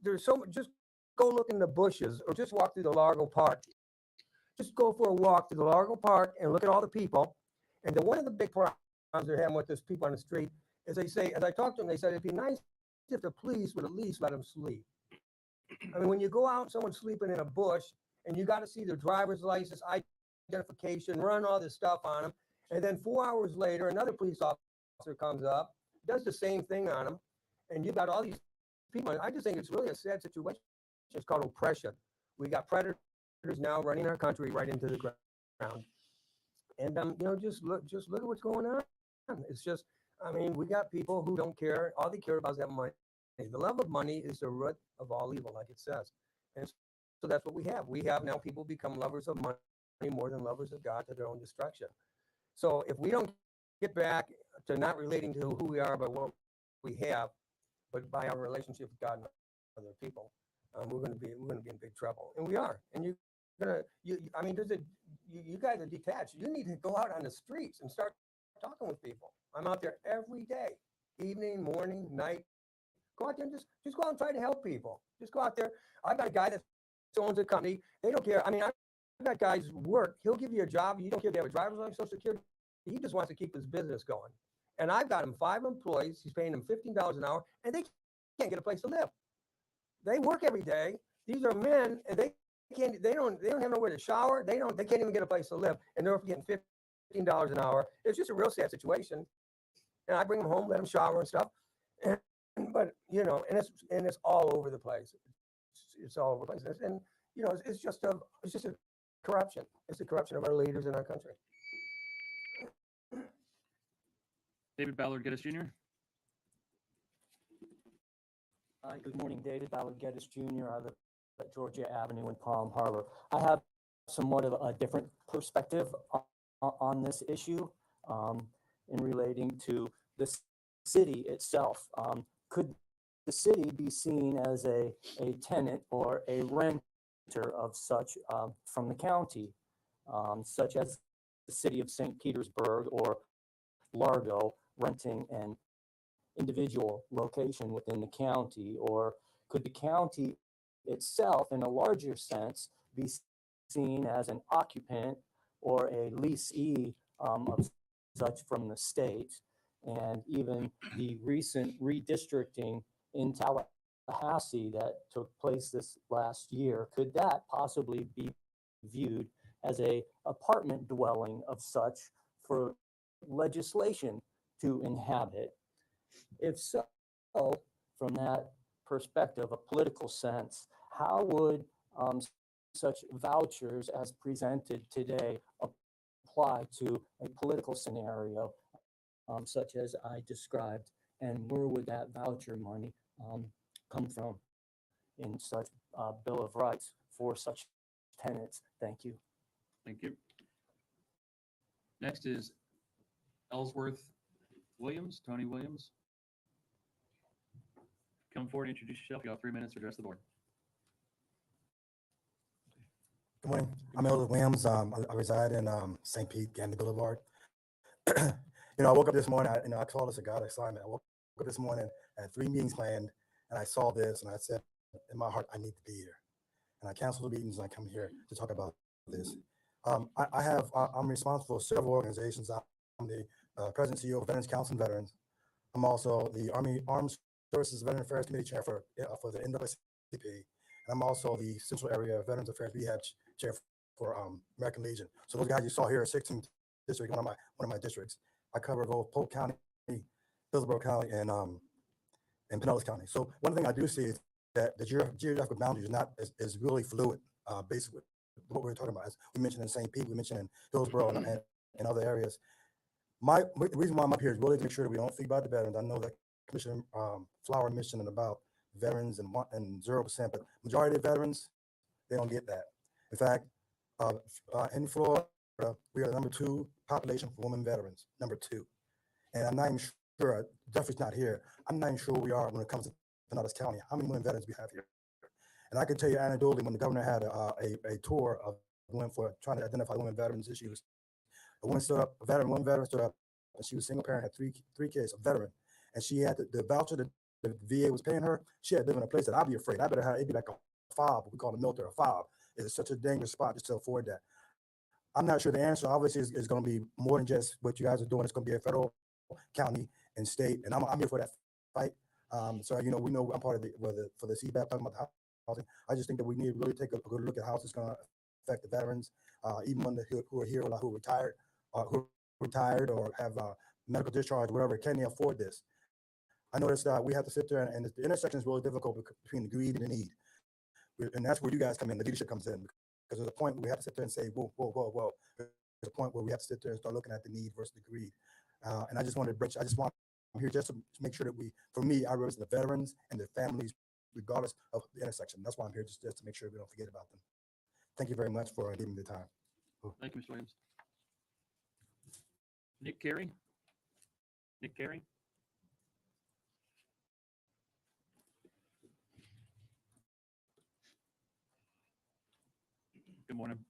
There's so much. Just go look in the bushes, or just walk through the Largo Park. Just go for a walk through the Largo Park and look at all the people. And then one of the big problems they're having with these people on the street is they say, as I talk to them, they said it'd be nice if the police would at least let them sleep. I mean, when you go out, someone's sleeping in a bush, and you got to see their driver's license, identification, run all this stuff on them, and then 4 hours later, another police officer comes up, does the same thing on them, and you got all these people. I just think it's really a sad situation. It's called oppression. We got predators now running our country right into the ground, and just look at what's going on. It's just, I mean, we got people who don't care. All they care about is that money. The love of money is the root of all evil, like it says. And so that's what we have. We have now people become lovers of money more than lovers of God, to their own destruction. So if we don't get back to not relating to who we are by what we have, but by our relationship with God and other people, we're going to be in big trouble, and we are. And you guys are detached. You need to go out on the streets and start talking with people. I'm out there every day, evening, morning, night. Go out there and just go out and try to help people. Just go out there. I've got a guy that owns a company. They don't care. I mean, I've got guys work. He'll give you a job. You don't care if they have a driver's license, Social Security. He just wants to keep his business going. And I've got him 5 employees. He's paying them $15 an hour, and they can't get a place to live. They work every day. These are men, and they don't have nowhere to shower. They can't even get a place to live, and they're getting $15 an hour. It's just a real sad situation. And I bring them home, let them shower and stuff. But it's all over the place. It's all over the place. And it's just a corruption. It's a corruption of our leaders in our country. David Ballard Geddes Jr. Hi, good morning. David Ballard Geddes Jr. I live at Georgia Avenue in Palm Harbor. I have somewhat of a different perspective on this issue in relating to the city itself. Could the city be seen as a tenant or a renter of such from the county, such as the city of St. Petersburg or Largo renting an individual location within the county? Or could the county itself, in a larger sense, be seen as an occupant or a leasee of such from the state? And even the recent redistricting in Tallahassee that took place this last year, could that possibly be viewed as a apartment dwelling of such for legislation to inhabit? If so, from that perspective, a political sense, how would such vouchers as presented today apply to a political scenario such as I described, and where would that voucher money come from in such Bill of Rights for such tenants? Thank you. Thank you. Next is Ellsworth Williams, Tony Williams. come forward, introduce yourself. You have 3 minutes to address the board. Good morning. I'm Elder Williams. I reside in St. Pete, Gandy Boulevard. I woke up this morning. I call this a God assignment. I woke up this morning, I had 3 meetings planned, and I saw this, and I said in my heart, I need to be here. And I canceled the meetings, and I come here to talk about this. I'm responsible for several organizations. I'm the President CEO of Veterans Council and Veterans. I'm also the Army Armed Services Veteran Affairs Committee Chair for the NAACP. And I'm also the Central Area Veterans Affairs Rehab Chair for American Legion. So those guys you saw here are 16th district, one of my districts. I cover both Polk County, Hillsborough County, and Pinellas County. So one thing I do see is that the geographical boundaries is really fluid. Basically, what we're talking about, as we mentioned in St. Pete, we mentioned in Hillsborough and other areas. The reason why I'm up here is really to make sure that we don't think about the veterans. I know that Commissioner Flower mentioned about veterans and 0%, but majority of veterans, they don't get that. In fact, in Florida, we are the number 2 population for women veterans, number 2. And I'm not even sure, Jeffrey's not here, I'm not even sure we are when it comes to Pinellas County, how many women veterans we have here. And I can tell you anecdotally, when the governor had a tour of women for trying to identify women veterans issues, one veteran stood up, and she was single parent, had three kids, a veteran, and she had the voucher that the VA was paying her. She had to live in a place that I'd be afraid. I better have it'd be like a fob, what we call a military, a fob. It's such a dangerous spot just to afford that. I'm not sure the answer obviously is going to be more than just what you guys are doing. It's going to be a federal, county, and state, and I'm here for that fight. So we know I'm part of for the CBAP talking about the housing. I just think that we need to really take a good look at how it's going to affect the veterans, even when who are here, who are retired or have medical discharge, whatever. Can they afford this? I noticed we have to sit there, and the intersection is really difficult between the greed and the need. And that's where you guys come in, the leadership comes in, because there's a point where we have to sit there and say, whoa, whoa, whoa, whoa. There's a point where we have to sit there and start looking at the need versus the greed. And I just want I'm here just to make sure that for me, I represent the veterans and their families, regardless of the intersection. That's why I'm here, just to make sure we don't forget about them. Thank you very much for giving me the time. Thank you, Mr. Williams. Nick Carey? Nick Carey? Good morning.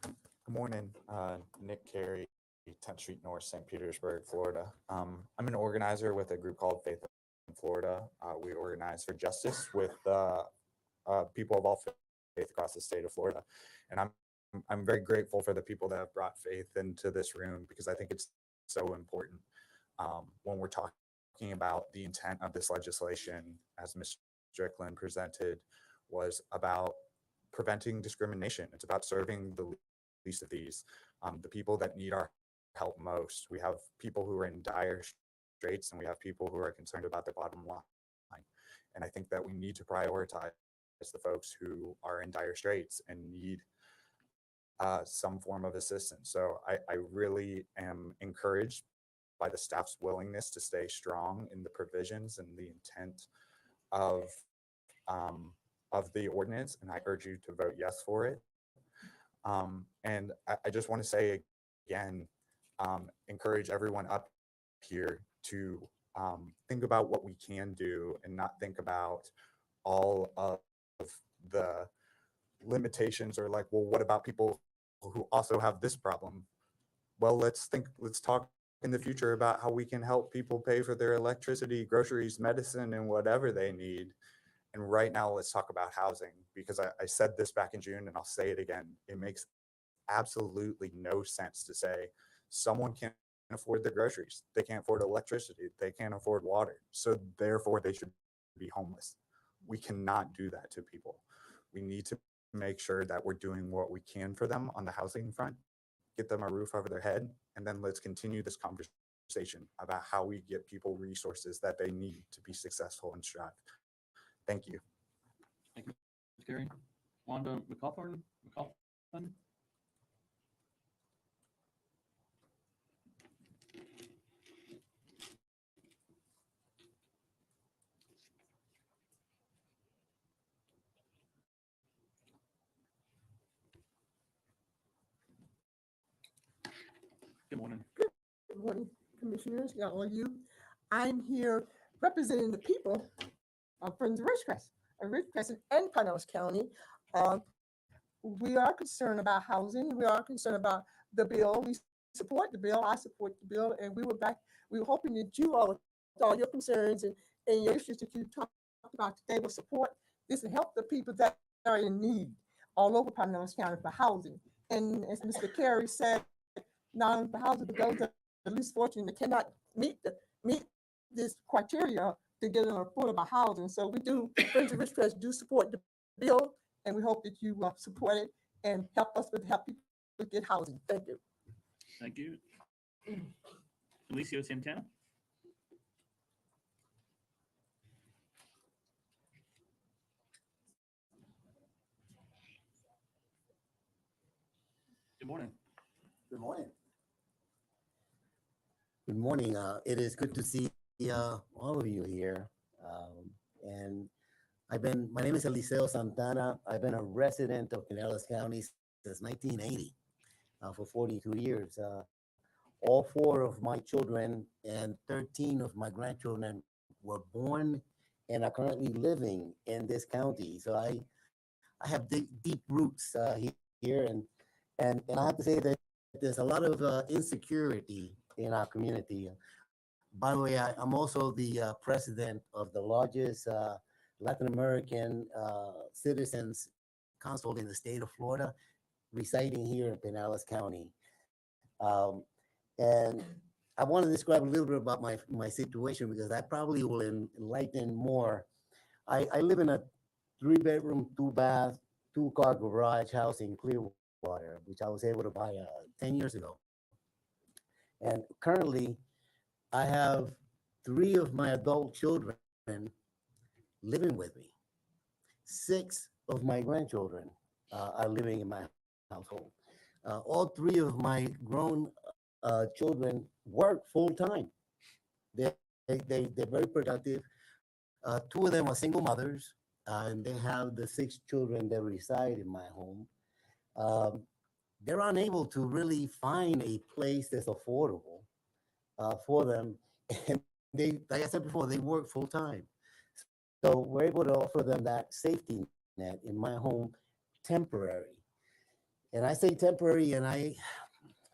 Good morning, Nick Carey, 10th Street North, St. Petersburg, Florida. I'm an organizer with a group called Faith in Florida. We organize for justice with people of all faith across the state of Florida. And I'm very grateful for the people that have brought faith into this room, because I think it's so important when we're talking about the intent of this legislation, as Ms. Strickland presented, was about preventing discrimination. It's about serving the least of these, the people that need our help most. We have people who are in dire straits, and we have people who are concerned about their bottom line. And I think that we need to prioritize the folks who are in dire straits and need some form of assistance. So I really am encouraged by the staff's willingness to stay strong in the provisions and the intent of the ordinance, and I urge you to vote yes for it. And I just want to say again, encourage everyone up here to think about what we can do and not think about all of the limitations, or like, well, what about people who also have this problem? Well, let's talk in the future about how we can help people pay for their electricity, groceries, medicine, and whatever they need. And right now, let's talk about housing, because I said this back in June, and I'll say it again. It makes absolutely no sense to say someone can't afford their groceries, they can't afford electricity, they can't afford water, so therefore they should be homeless. We cannot do that to people. We need to make sure that we're doing what we can for them on the housing front, get them a roof over their head, and then let's continue this conversation about how we get people resources that they need to be successful and strive. Thank you. Thank you, Mr. Carey. Wanda McCauliffe? Good morning. Good morning, Commissioners, all of you. I'm here representing the people from the Ridgecrest and Pinellas County. We are concerned about housing. We are concerned about the bill. We support the bill. I support the bill, and we were hoping that you all, with all your concerns and your issues that you talked about today, will support this and help the people that are in need all over Pinellas County for housing. And as Mr. Carey said, not only for housing, but those that are least fortunate that cannot meet this criteria to get an affordable housing. So we do, Friends of Ridgecrest do support the bill, and we hope that you support it and help us with help people get housing. Thank you. Thank you. Alicia Santana. Good morning. Good morning. Good morning. It is good to see all of you here. And my name is Eliseo Santana. I've been a resident of Pinellas County since 1980 for 42 years. All 4 of my children and 13 of my grandchildren were born and are currently living in this county. So I have deep roots here, and I have to say that there's a lot of insecurity in our community. By the way, I'm also the president of the largest Latin American citizens council in the state of Florida, residing here in Pinellas County. And I want to describe a little bit about my situation, because that probably will enlighten more. I live in a 3-bedroom, 2-bath, 2-car garage house in Clearwater, which I was able to buy 10 years ago. And currently, I have 3 of my adult children living with me. 6 of my grandchildren are living in my household. All 3 of my grown children work full-time. They're very productive. 2 of them are single mothers, and they have the 6 children that reside in my home. They're unable to really find a place that's affordable for them. And they, like I said before, they work full-time. So we're able to offer them that safety net in my home, temporary. And I say temporary, and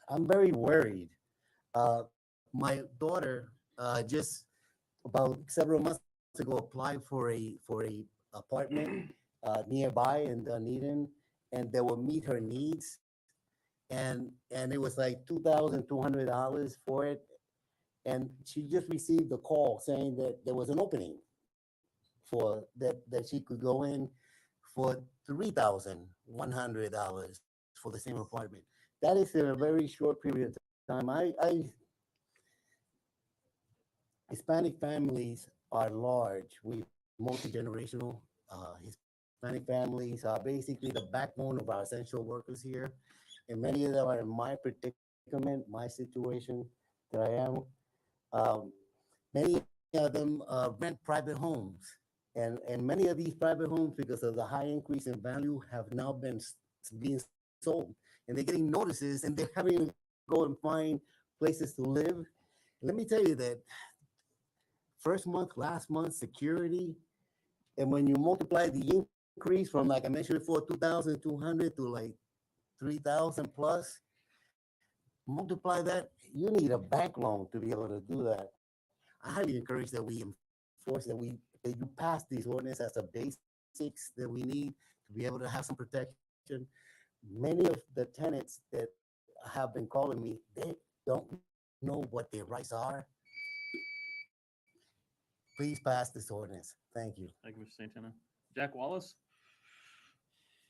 I'm very worried. My daughter just about several months ago applied for a apartment nearby in Dunedin, and that will meet her needs. And it was like $2,200 for it. And she just received a call saying that there was an opening for that she could go in for $3,100 for the same apartment. That is in a very short period of time. Hispanic families are large. We multi-generational. Hispanic families are basically the backbone of our essential workers here. And many of them are in my predicament, my situation that I am. Many of them rent private homes. And many of these private homes, because of the high increase in value, have now been being sold. And they're getting notices, and they're having to go and find places to live. Let me tell you that first month, last month, security, and when you multiply the increase from, like I mentioned before, 2,200 to like 3,000 plus, multiply that, you need a bank loan to be able to do that. I highly encourage that we enforce that you pass these ordinances as a basics that we need to be able to have some protection. Many of the tenants that have been calling me, they don't know what their rights are. Please pass this ordinance. Thank you. Thank you, Mr. Santana. Jack Wallace.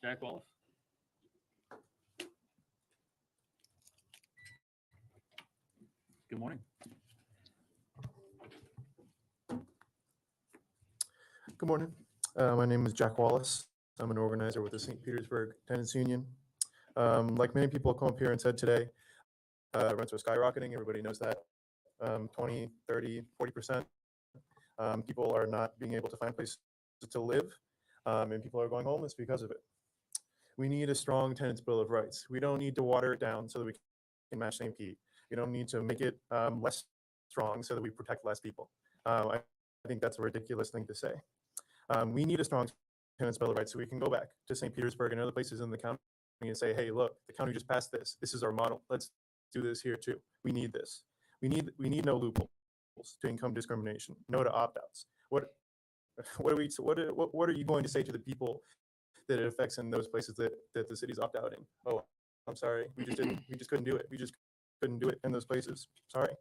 Jack Wallace. Good morning. Good morning. My name is Jack Wallace. I'm an organizer with the St. Petersburg Tenants Union. Like many people come up here and said today, rents are skyrocketing. Everybody knows that. 20, 30, 40%. People are not being able to find places to live, and people are going homeless because of it. We need a strong tenants bill of rights. We don't need to water it down so that we can match St. Pete. We don't need to make it less strong so that we protect less people. I think that's a ridiculous thing to say. We need a strong tenants bill of rights so we can go back to St. Petersburg and other places in the county and say, hey, look, the county just passed this. This is our model. Let's do this here too. We need this. We need no loopholes to income discrimination, no to opt-outs. What are you going to say to the people that it affects in those places that the city's opt-outing? Oh, I'm sorry, we just couldn't do it. We just couldn't do it in those places. Sorry.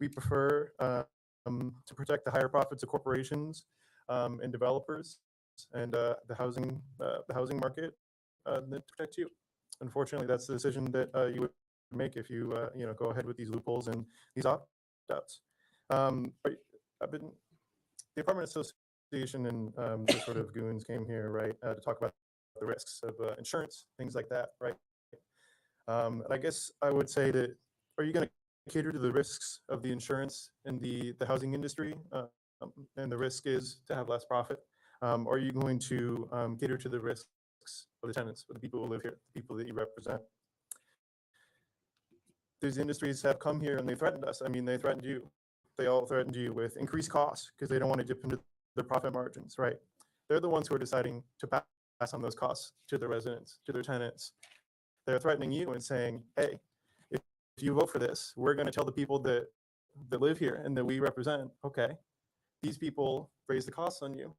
We prefer to protect the higher profits of corporations and developers and the housing market than to protect you. Unfortunately, that's the decision that you would make if you go ahead with these loopholes and these opt-outs. The apartment association and the sort of goons came here, right, to talk about the risks of insurance, things like that, right? I guess I would say that, are you going to cater to the risks of the insurance in the housing industry? And the risk is to have less profit. Or are you going to cater to the risks of the tenants, of the people who live here, the people that you represent? These industries have come here and they threatened us. I mean, they threatened you. They all threatened you with increased costs because they don't want to dip into their profit margins, right? They're the ones who are deciding to pass on those costs to their residents, to their tenants. They're threatening you and saying, hey, if you vote for this, we're going to tell the people that live here and that we represent, okay, these people raise the costs on you.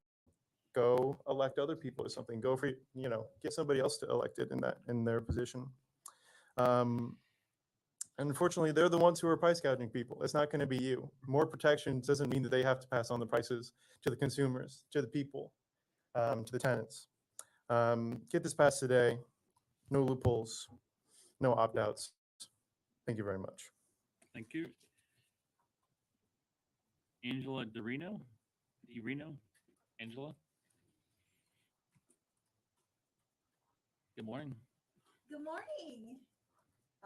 Go elect other people or something. Go for, get somebody else to elect it in their position. Unfortunately, they're the ones who are price gouging people. It's not going to be you. More protections doesn't mean that they have to pass on the prices to the consumers, to the people, to the tenants. Get this passed today. No loopholes, no opt-outs. Thank you very much. Thank you. Angela DiReno? Angela? Good morning. Good morning.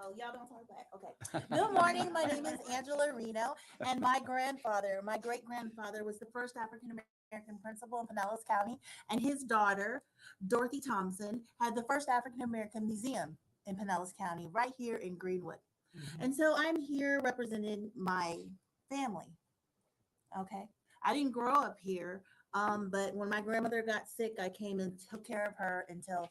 Oh, y'all don't talk back. Okay. Good morning. My name is Angela Reno, and my great-grandfather was the first African-American principal in Pinellas County, and his daughter, Dorothy Thompson, had the first African-American museum in Pinellas County, right here in Greenwood. And so I'm here representing my family. Okay. I didn't grow up here, but when my grandmother got sick, I came and took care of her until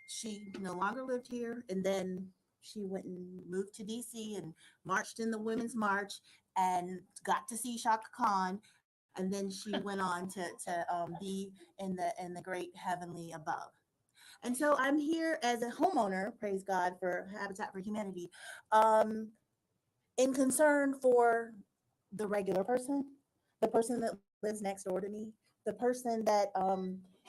she no longer lived here, and then she went and moved to DC and marched in the Women's March and got to see Shaka Khan. And then she went on to be in the great heavenly above. And so I'm here as a homeowner, praise God, for Habitat for Humanity, in concern for the regular person, the person that lives next door to me, the person that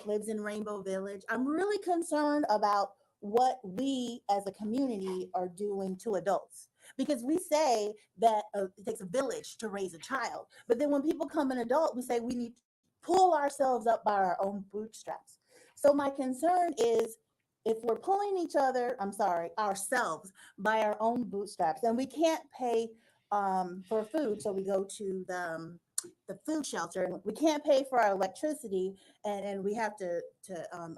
lives in Rainbow Village. I'm really concerned about what we as a community are doing to adults, because we say that it takes a village to raise a child, but then when people come an adult, we say we need to pull ourselves up by our own bootstraps. So my concern is, if we're pulling ourselves by our own bootstraps, and we can't pay for food, so we go to the food shelter, and we can't pay for our electricity, and we have to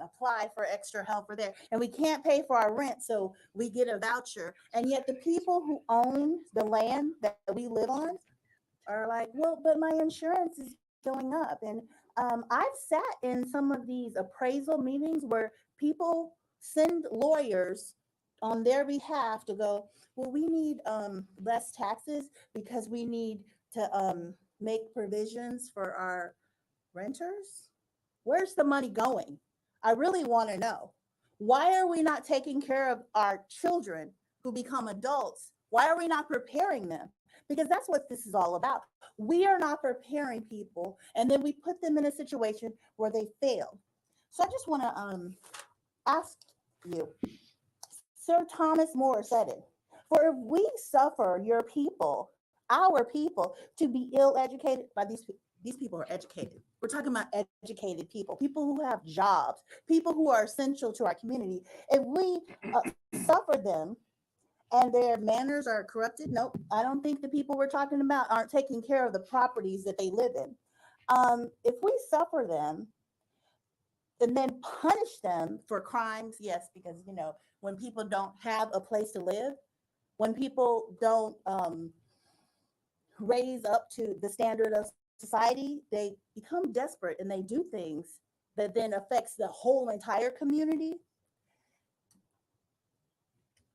apply for extra help for there, and we can't pay for our rent, so we get a voucher. And yet the people who own the land that we live on are like, well, but my insurance is going up. And I've sat in some of these appraisal meetings where people send lawyers on their behalf to go, well, we need less taxes because we need to make provisions for our renters. Where's the money going? I really want to know. Why are we not taking care of our children who become adults? Why are we not preparing them? Because that's what this is all about. We are not preparing people, and then we put them in a situation where they fail. So I just want to ask you, Sir Thomas More said it, for if we suffer your people, our people, to be ill-educated, by these people are educated. We're talking about educated people, people who have jobs, people who are essential to our community. If we suffer them and their manners are corrupted, nope, I don't think the people we're talking about aren't taking care of the properties that they live in. If we suffer them and then punish them for crimes, yes, because, when people don't have a place to live, when people don't raise up to the standard of society, they become desperate and they do things that then affects the whole entire community.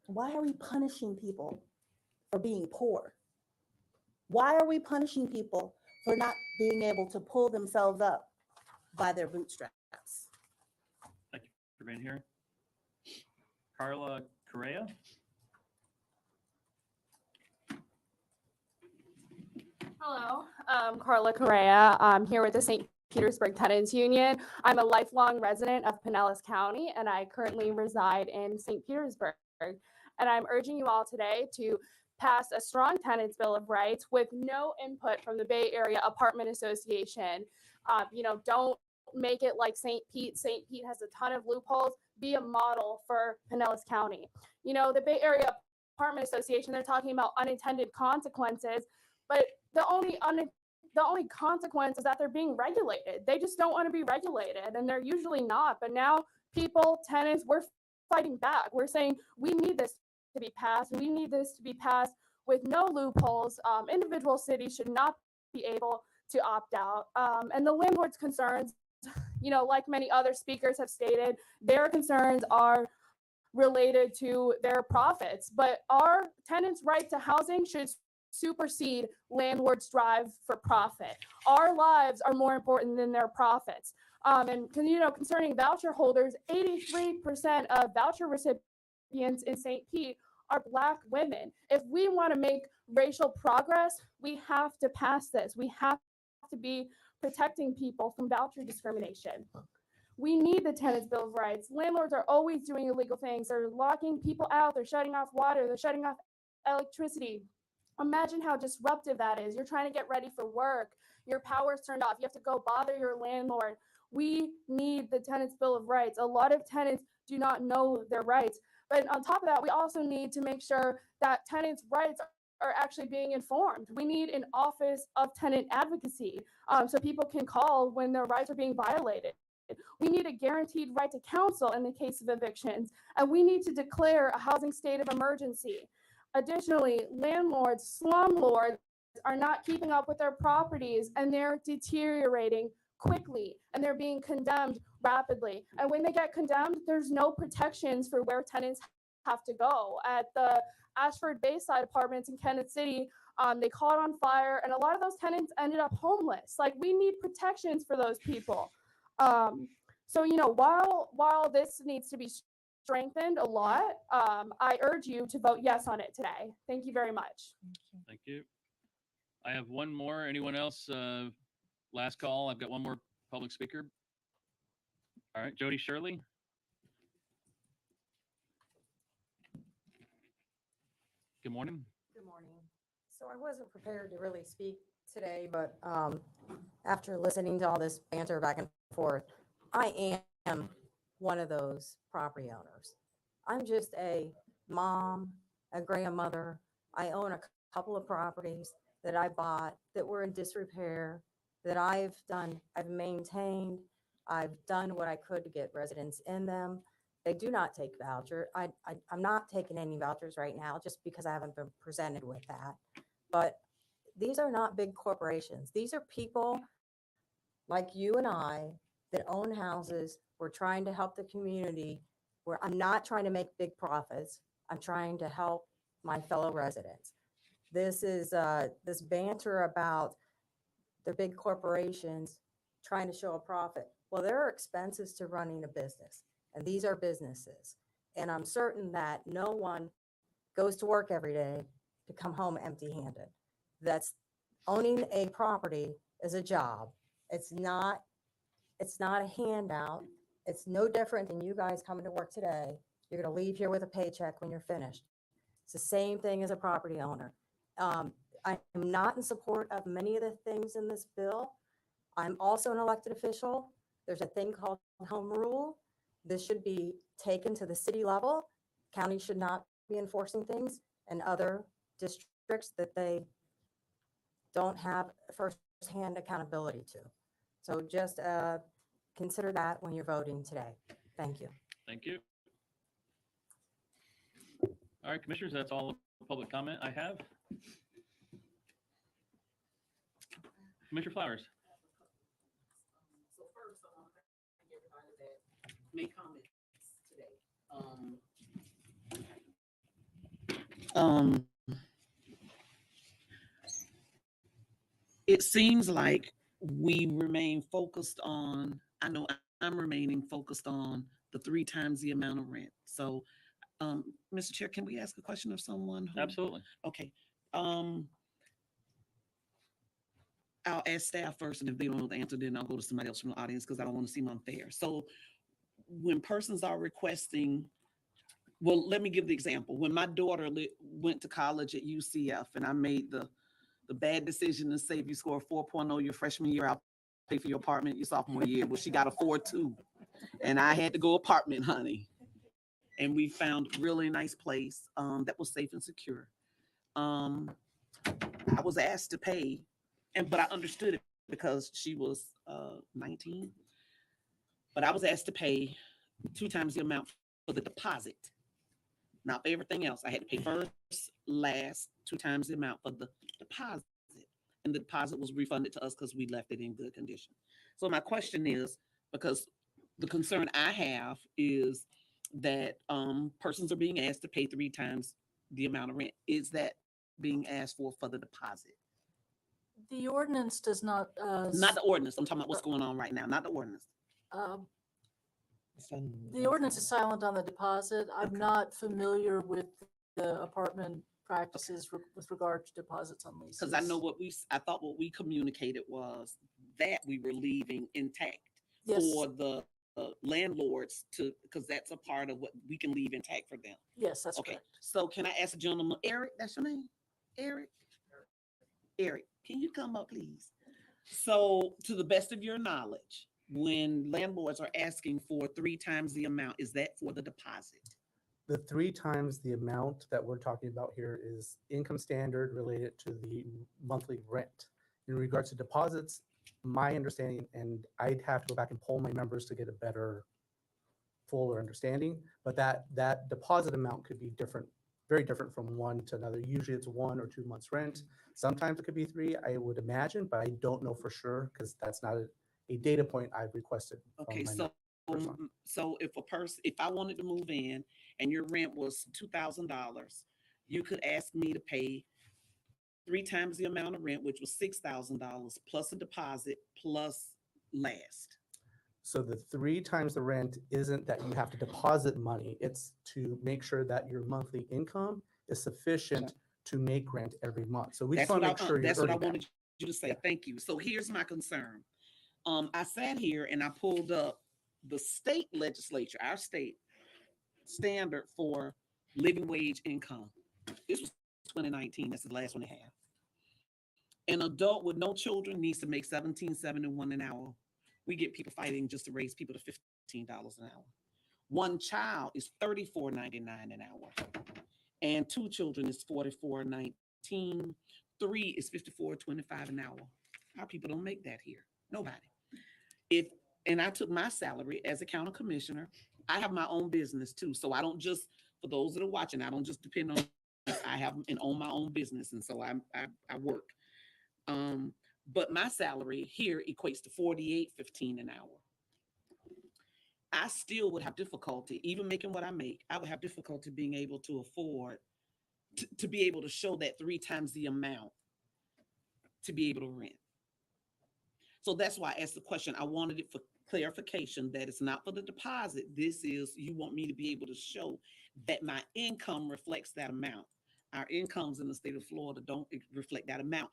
Why are we punishing people for being poor? Why are we punishing people for not being able to pull themselves up by their bootstraps? Thank you for being here. Carla Correa. Hello, Carla Correa. I'm here with the St. Petersburg Tenants Union. I'm a lifelong resident of Pinellas County, and I currently reside in St. Petersburg. And I'm urging you all today to pass a strong tenants bill of rights with no input from the Bay Area Apartment Association. Don't make it like St. Pete. St. Pete has a ton of loopholes. Be a model for Pinellas County. The Bay Area Apartment Association, they're talking about unintended consequences, but the only consequence is that they're being regulated. They just don't want to be regulated, and they're usually not. But now people, tenants, we're fighting back. We're saying we need this to be passed. We need this to be passed with no loopholes. Individual cities should not be able to opt out. And the landlord's concerns, like many other speakers have stated, their concerns are related to their profits. But our tenants' right to housing should supersede landlords' drive for profit. Our lives are more important than their profits. Concerning voucher holders, 83% of voucher recipients in St. Pete are Black women. If we want to make racial progress, we have to pass this. We have to be protecting people from voucher discrimination. We need the Tenants Bill of Rights. Landlords are always doing illegal things. They're locking people out. They're shutting off water. They're shutting off electricity. Imagine how disruptive that is. You're trying to get ready for work. Your power's turned off. You have to go bother your landlord. We need the Tenants Bill of Rights. A lot of tenants do not know their rights. But on top of that, we also need to make sure that tenants' rights are actually being informed. We need an office of tenant advocacy so people can call when their rights are being violated. We need a guaranteed right to counsel in the case of evictions, and we need to declare a housing state of emergency. Additionally, landlords, slumlords are not keeping up with their properties, and they're deteriorating quickly, and they're being condemned rapidly. And when they get condemned, there's no protections for where tenants have to go. At the Ashford Bayside Apartments in Kennett City, they caught on fire, and a lot of those tenants ended up homeless. Like, we need protections for those people. While this needs to be strengthened a lot, I urge you to vote yes on it today. Thank you very much. Thank you. I have one more. Anyone else? Last call. I've got one more public speaker. All right, Jody Shirley. Good morning. Good morning. So I wasn't prepared to really speak today, but after listening to all this banter back and forth, I am one of those property owners. I'm just a mom, a grandmother. I own a couple of properties that I bought that were in disrepair, that I've maintained. I've done what I could to get residents in them. They do not take voucher. I'm not taking any vouchers right now just because I haven't been presented with that. But these are not big corporations. These are people like you and I that own houses. We're trying to help the community, where I'm not trying to make big profits. I'm trying to help my fellow residents. This is this banter about the big corporations trying to show a profit. Well, there are expenses to running a business, and these are businesses. And I'm certain that no one goes to work every day to come home empty-handed. That's owning a property is a job. It's not a handout. It's no different than you guys coming to work today. You're going to leave here with a paycheck when you're finished. It's the same thing as a property owner. I'm not in support of many of the things in this bill. I'm also an elected official. There's a thing called home rule. This should be taken to the city level. County should not be enforcing things, and other districts that they don't have firsthand accountability to. So just consider that when you're voting today. Thank you. Thank you. All right, commissioners, that's all the public comment I have. Commissioner Flowers. So first, I want to thank everybody that made comments today. It seems like we remain focused on, I know I'm remaining focused on the 3 times the amount of rent. So, Mr. Chair, can we ask a question of someone? Absolutely. Okay. I'll ask staff first, and if they don't know the answer, then I'll go to somebody else from the audience because I don't want to seem unfair. So when persons are requesting, well, let me give the example. When my daughter went to college at UCF and I made the bad decision to say if you score 4.0 your freshman year, I'll pay for your apartment your sophomore year. Well, she got a 4.2 and I had to go apartment hunting. And we found a really nice place that was safe and secure. I was asked to pay, but I understood it because she was 19. But I was asked to pay 2 times the amount for the deposit. Not for everything else. I had to pay first, last, 2 times the amount for the deposit. And the deposit was refunded to us because we left it in good condition. So my question is, because the concern I have is that persons are being asked to pay 3 times the amount of rent. Is that being asked for the deposit? The ordinance does not. Not the ordinance. I'm talking about what's going on right now, not the ordinance. The ordinance is silent on the deposit. I'm not familiar with the apartment practices with regard to deposits on leases. Because I know I thought what we communicated was that we were leaving intact for the landlords because that's a part of what we can leave intact for them. Yes, that's okay. correct. So can I ask a gentleman, Eric, that's your name? Eric, can you come up, please? So to the best of your knowledge, when landlords are asking for 3 times the amount, is that for the deposit? The 3 times the amount that we're talking about here is income standard related to the monthly rent. In regards to deposits, my understanding, and I'd have to go back and poll my members to get a better, fuller understanding, but that deposit amount could be different, very different from one to another. Usually it's 1 or 2 months rent. Sometimes it could be 3, I would imagine, but I don't know for sure because that's not a data point I've requested. Okay, so if I wanted to move in and your rent was $2,000, you could ask me to pay 3 times the amount of rent, which was $6,000 plus a deposit plus last. So the 3 times the rent isn't that you have to deposit money. It's to make sure that your monthly income is sufficient to make rent every month. So we just want to make sure that's you're what I earning wanted that. you to say. Thank you. So here's my concern. I sat here and I pulled up the state legislature, our state standard for living wage income. This was 2019. That's the last one they have. An adult with no children needs to make $17.71 an hour. We get people fighting just to raise people to $15 an hour. 1 child is $34.99 an hour. And 2 children is $44.19. 3 is $54.25 an hour. Our people don't make that here. Nobody. And I took my salary as a county commissioner. I have my own business too. So I don't just, for those that are watching, I don't just depend on, I have and own my own business. And so I work. But my salary here equates to $48.15 an hour. I still would have difficulty, even making what I make, I would have difficulty being able to afford to be able to show that 3 times the amount to be able to rent. So that's why I asked the question. I wanted it for clarification that it's not for the deposit. This is, you want me to be able to show that my income reflects that amount. Our incomes in the state of Florida don't reflect that amount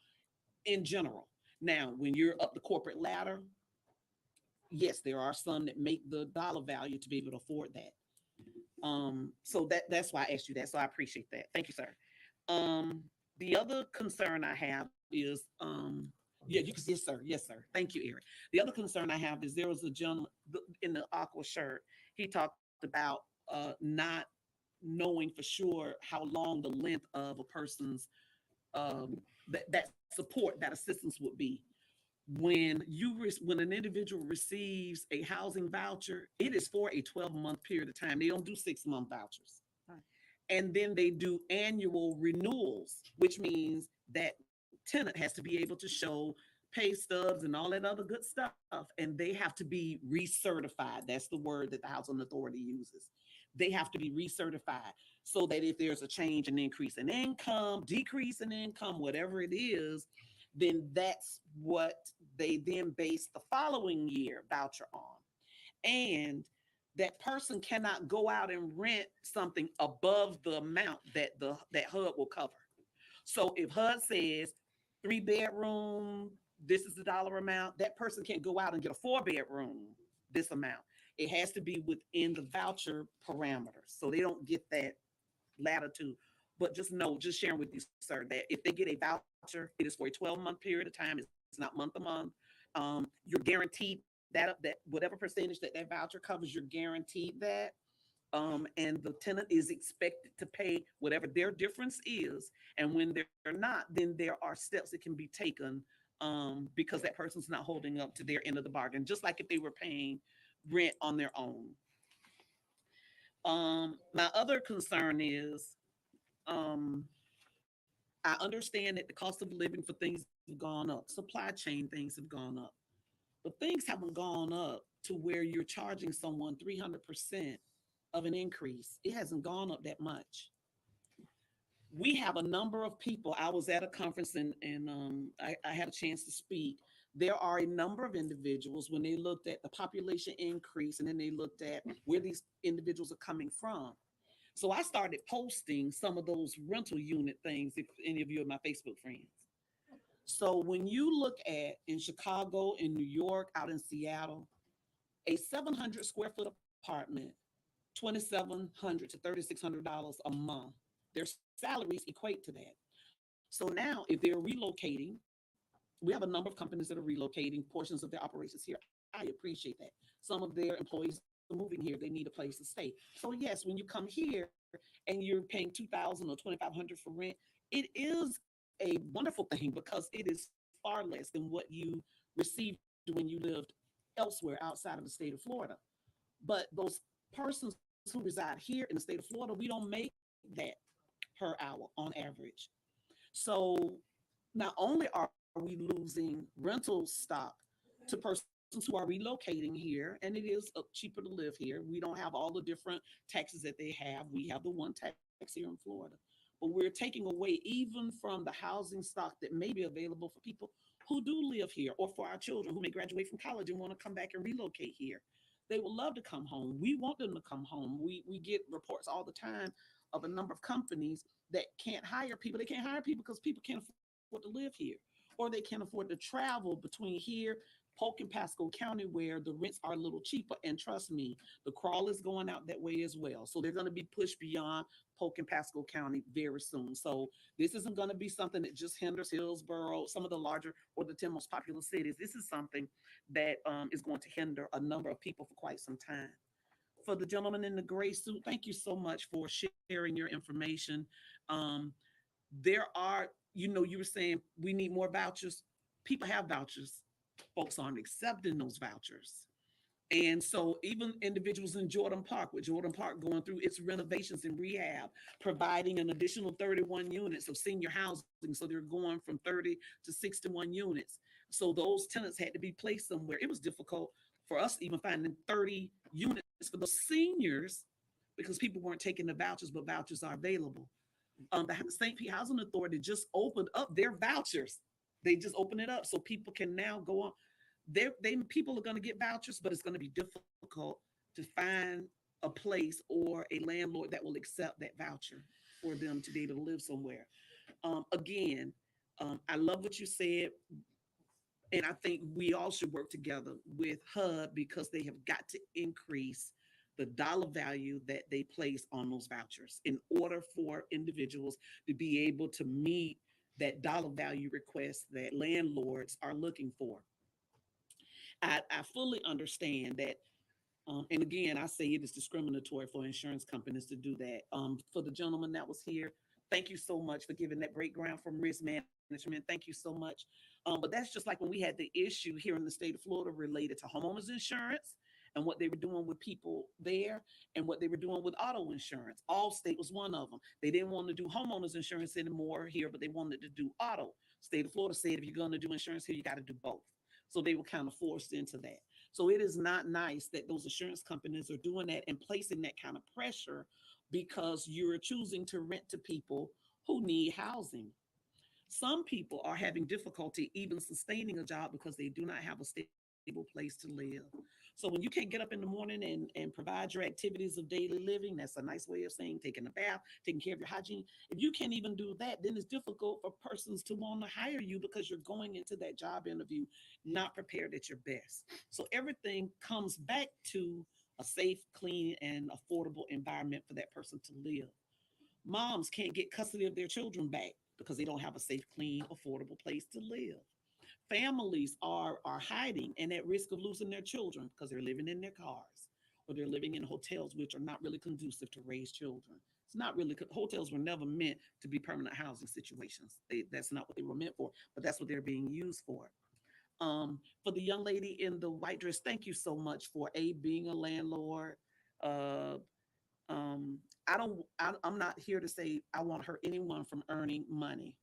in general. Now, when you're up the corporate ladder, yes, there are some that make the dollar value to be able to afford that. So that's why I asked you that. So I appreciate that. Thank you, sir. The other concern I have is, yeah, you can, yes, sir. Yes, sir. Thank you, Eric. The other concern I have is there was a gentleman in the aqua shirt. He talked about not knowing for sure how long the length of a person's that support, that assistance would be. When an individual receives a housing voucher, it is for a 12-month period of time. They don't do 6-month vouchers. Right. And then they do annual renewals, which means that tenant has to be able to show pay stubs and all that other good stuff, and they have to be recertified. That's the word that the housing authority uses. They have to be recertified so that if there's a change, an increase in income, decrease in income, whatever it is, then that's what they then base the following year voucher on. And that person cannot go out and rent something above the amount that that HUD will cover. So if HUD says 3-bedroom, this is the dollar amount, that person can't go out and get a 4-bedroom, this amount. It has to be within the voucher parameters. So they don't get that latitude. But just know, just sharing with you, sir, that if they get a voucher, it is for a 12-month period of time. It's not month to month. You're guaranteed that whatever percentage that voucher covers, you're guaranteed that. And the tenant is expected to pay whatever their difference is. And when they're not, then there are steps that can be taken because that person's not holding up to their end of the bargain, just like if they were paying rent on their own. My other concern is I understand that the cost of living for things have gone up, supply chain things have gone up, but things haven't gone up to where you're charging someone 300% of an increase. It hasn't gone up that much. We have a number of people. I was at a conference and I had a chance to speak. There are a number of individuals, when they looked at the population increase and then they looked at where these individuals are coming from. So I started posting some of those rental unit things, if any of you are my Facebook friends. So when you look at in Chicago, in New York, out in Seattle, a 700 square foot apartment, $2,700 to $3,600 a month, their salaries equate to that. So now if they're relocating, we have a number of companies that are relocating portions of their operations here. I appreciate that. Some of their employees are moving here. They need a place to stay. So yes, when you come here and you're paying $2,000 or $2,500 for rent, it is a wonderful thing because it is far less than what you received when you lived elsewhere outside of the state of Florida. But those persons who reside here in the state of Florida, we don't make that per hour on average. So not only are we losing rental stock to persons who are relocating here, and it is cheaper to live here. We don't have all the different taxes that they have. We have the one tax here in Florida, but we're taking away even from the housing stock that may be available for people who do live here, or for our children who may graduate from college and want to come back and relocate here. They would love to come home. We want them to come home. We get reports all the time of a number of companies that can't hire people. They can't hire people because people can't afford to live here, or they can't afford to travel between here, Polk and Pasco County, where the rents are a little cheaper. And trust me, the crawl is going out that way as well. So they're going to be pushed beyond Polk and Pasco County very soon. So this isn't going to be something that just hinders Hillsborough, some of the larger or the 10 most populous cities. This is something that is going to hinder a number of people for quite some time. For the gentleman in the gray suit, thank you so much for sharing your information. There are, you were saying we need more vouchers. People have vouchers. Folks aren't accepting those vouchers. And so even individuals in Jordan Park, with Jordan Park going through its renovations and rehab, providing an additional 31 units of senior housing. So they're going from 30 to 61 units. So those tenants had to be placed somewhere. It was difficult for us even finding 30 units for the seniors because people weren't taking the vouchers, but vouchers are available. The St. Pete Housing Authority just opened up their vouchers. They just opened it up so people can now go on. People are going to get vouchers, but it's going to be difficult to find a place or a landlord that will accept that voucher for them to be able to live somewhere. Again, I love what you said. And I think we all should work together with HUD because they have got to increase the dollar value that they place on those vouchers in order for individuals to be able to meet that dollar value request that landlords are looking for. I fully understand that. And again, I say it is discriminatory for insurance companies to do that. For the gentleman that was here, thank you so much for giving that breakdown from risk management. Thank you so much. But that's just like when we had the issue here in the state of Florida related to homeowners insurance and what they were doing with people there and what they were doing with auto insurance. Allstate was one of them. They didn't want to do homeowners insurance anymore here, but they wanted to do auto. State of Florida said if you're going to do insurance here, you got to do both. So they were kind of forced into that. So it is not nice that those insurance companies are doing that and placing that kind of pressure because you're choosing to rent to people who need housing. Some people are having difficulty even sustaining a job because they do not have a stable place to live. So when you can't get up in the morning and provide your activities of daily living, that's a nice way of saying taking a bath, taking care of your hygiene. If you can't even do that, then it's difficult for persons to want to hire you because you're going into that job interview not prepared at your best. So everything comes back to a safe, clean, and affordable environment for that person to live. Moms can't get custody of their children back because they don't have a safe, clean, affordable place to live. Families are hiding and at risk of losing their children because they're living in their cars or they're living in hotels, which are not really conducive to raise children. It's not really, hotels were never meant to be permanent housing situations. That's not what they were meant for, but that's what they're being used for. For the young lady in the white dress, thank you so much for being a landlord. I'm not here to say I want to hurt anyone from earning money.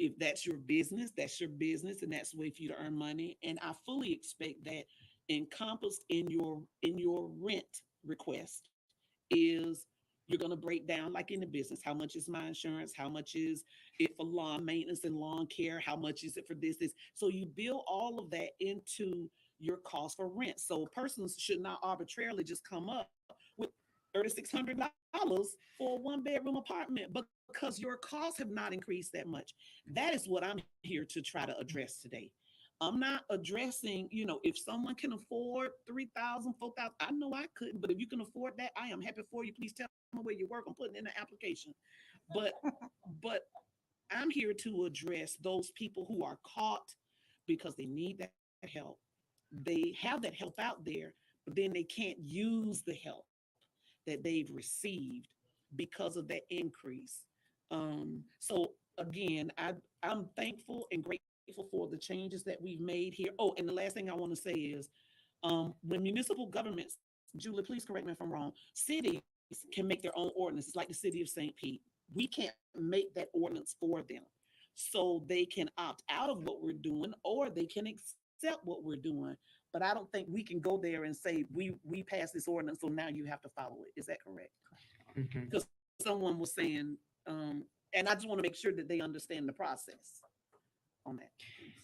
If that's your business, and that's the way for you to earn money. And I fully expect that encompassed in your rent request is you're going to break down like in the business. How much is my insurance? How much is it for lawn maintenance and lawn care? How much is it for this? So you build all of that into your cost for rent. So persons should not arbitrarily just come up with $3,600 for a one-bedroom apartment, but because your costs have not increased that much. That is what I'm here to try to address today. I'm not addressing, if someone can afford $3,000, $4,000, I know I couldn't, but if you can afford that, I am happy for you. Please tell me where you work. I'm putting in an application. But I'm here to address those people who are caught because they need that help. They have that help out there, but then they can't use the help that they've received because of that increase. So again, I'm thankful and grateful for the changes that we've made here. Oh, and the last thing I want to say is when municipal governments, Julie, please correct me if I'm wrong, cities can make their own ordinances like the city of St. Pete. We can't make that ordinance for them. So they can opt out of what we're doing or they can accept what we're doing. But I don't think we can go there and say, we passed this ordinance, so now you have to follow it. Is that correct? Because someone was saying, and I just want to make sure that they understand the process on that.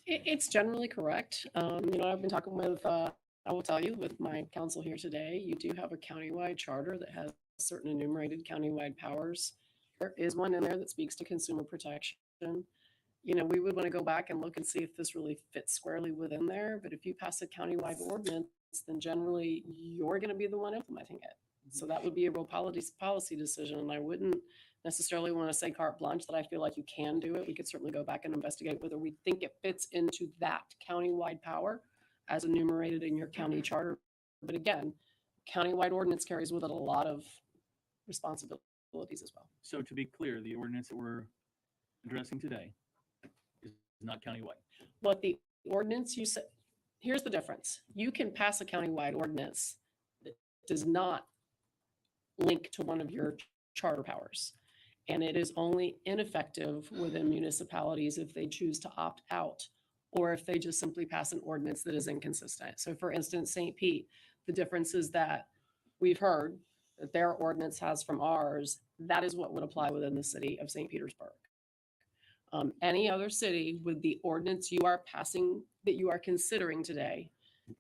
It's generally correct. I've been talking with, I will tell you, with my council here today, you do have a countywide charter that has certain enumerated countywide powers. There is one in there that speaks to consumer protection. We would want to go back and look and see if this really fits squarely within there. But if you pass a countywide ordinance, then generally you're going to be the one implementing it. So that would be a real policy decision. And I wouldn't necessarily want to say carte blanche that I feel like you can do it. We could certainly go back and investigate whether we think it fits into that countywide power as enumerated in your county charter. But again, countywide ordinance carries with it a lot of responsibilities as well. So to be clear, the ordinance that we're addressing today is not countywide. What the ordinance you said, here's the difference. You can pass a countywide ordinance that does not link to one of your charter powers. And it is only ineffective within municipalities if they choose to opt out or if they just simply pass an ordinance that is inconsistent. So for instance, St. Pete, the difference is that we've heard that their ordinance has from ours. That is what would apply within the city of St. Petersburg. Any other city with the ordinance you are passing that you are considering today,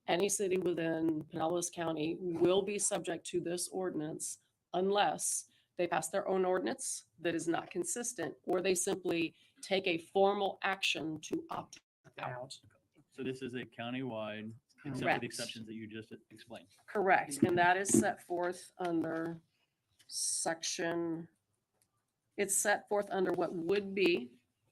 any city within Pinellas County will be subject to this ordinance unless they pass their own ordinance that is not consistent, or they simply take a formal action to opt out. So this is a countywide, except for Correct. the exceptions that you just explained. Correct. And that is set forth under section, it's set forth under what would be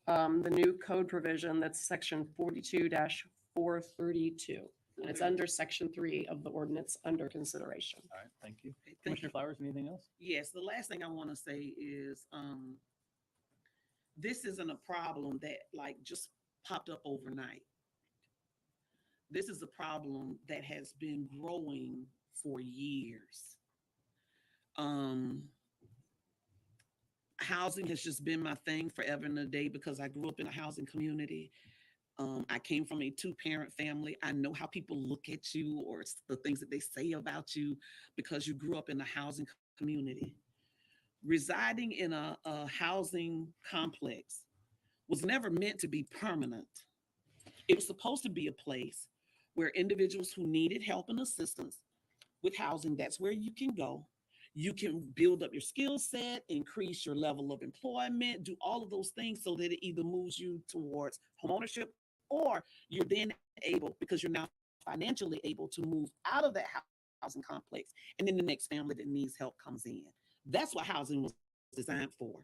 the new code provision, that's section 42-432. And it's under section 3 of the ordinance under consideration. All right, thank you. Commissioner Flowers, anything else? Yes, the last thing I want to say is this isn't a problem that just popped up overnight. This is a problem that has been growing for years. housing has just been my thing forever and a day because I grew up in a housing community. I came from a two-parent family. I know how people look at you or the things that they say about you because you grew up in a housing community. Residing in a housing complex was never meant to be permanent. It was supposed to be a place where individuals who needed help and assistance with housing, that's where you can go. You can build up your skill set, increase your level of employment, do all of those things so that it either moves you towards homeownership or you're then able, because you're now financially able to move out of that housing complex. And then the next family that needs help comes in. That's what housing was designed for.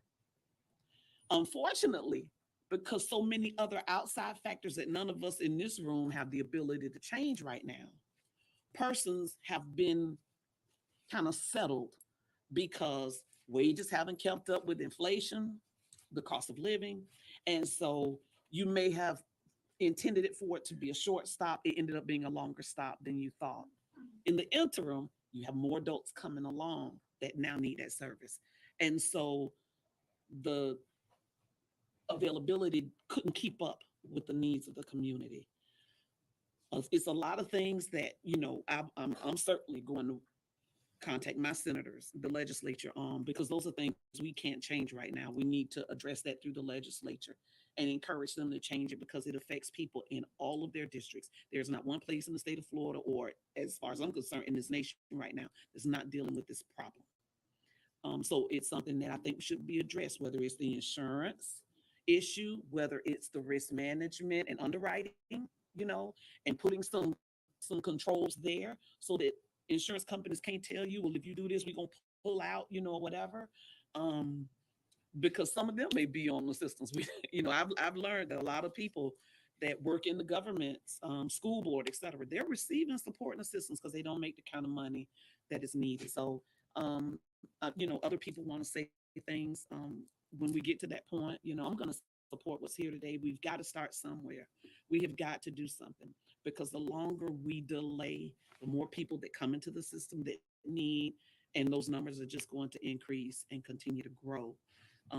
Unfortunately, because so many other outside factors that none of us in this room have the ability to change right now, persons have been kind of settled because wages haven't kept up with inflation, the cost of living. And so you may have intended it for it to be a short stop. It ended up being a longer stop than you thought. In the interim, you have more adults coming along that now need that service. And so the availability couldn't keep up with the needs of the community. It's a lot of things that, you know, I'm certainly going to contact my senators, the legislature on, because those are things we can't change right now. We need to address that through the legislature and encourage them to change it because it affects people in all of their districts. There's not one place in the state of Florida, or as far as I'm concerned, in this nation right now, that's not dealing with this problem. So it's something that I think should be addressed, whether it's the insurance issue, whether it's the risk management and underwriting, you know, and putting some controls there so that insurance companies can't tell you, well, if you do this, we're gonna pull out, you know, or whatever. Because some of them may be on assistance. You know, I've learned that a lot of people that work in the government, school board, et cetera, they're receiving support and assistance because they don't make the kind of money that is needed. So, you know, other people want to say things. When we get to that point, you know, I'm going to support what's here today. We've got to start somewhere. We have got to do something because the longer we delay, the more people that come into the system that need, and those numbers are just going to increase and continue to grow.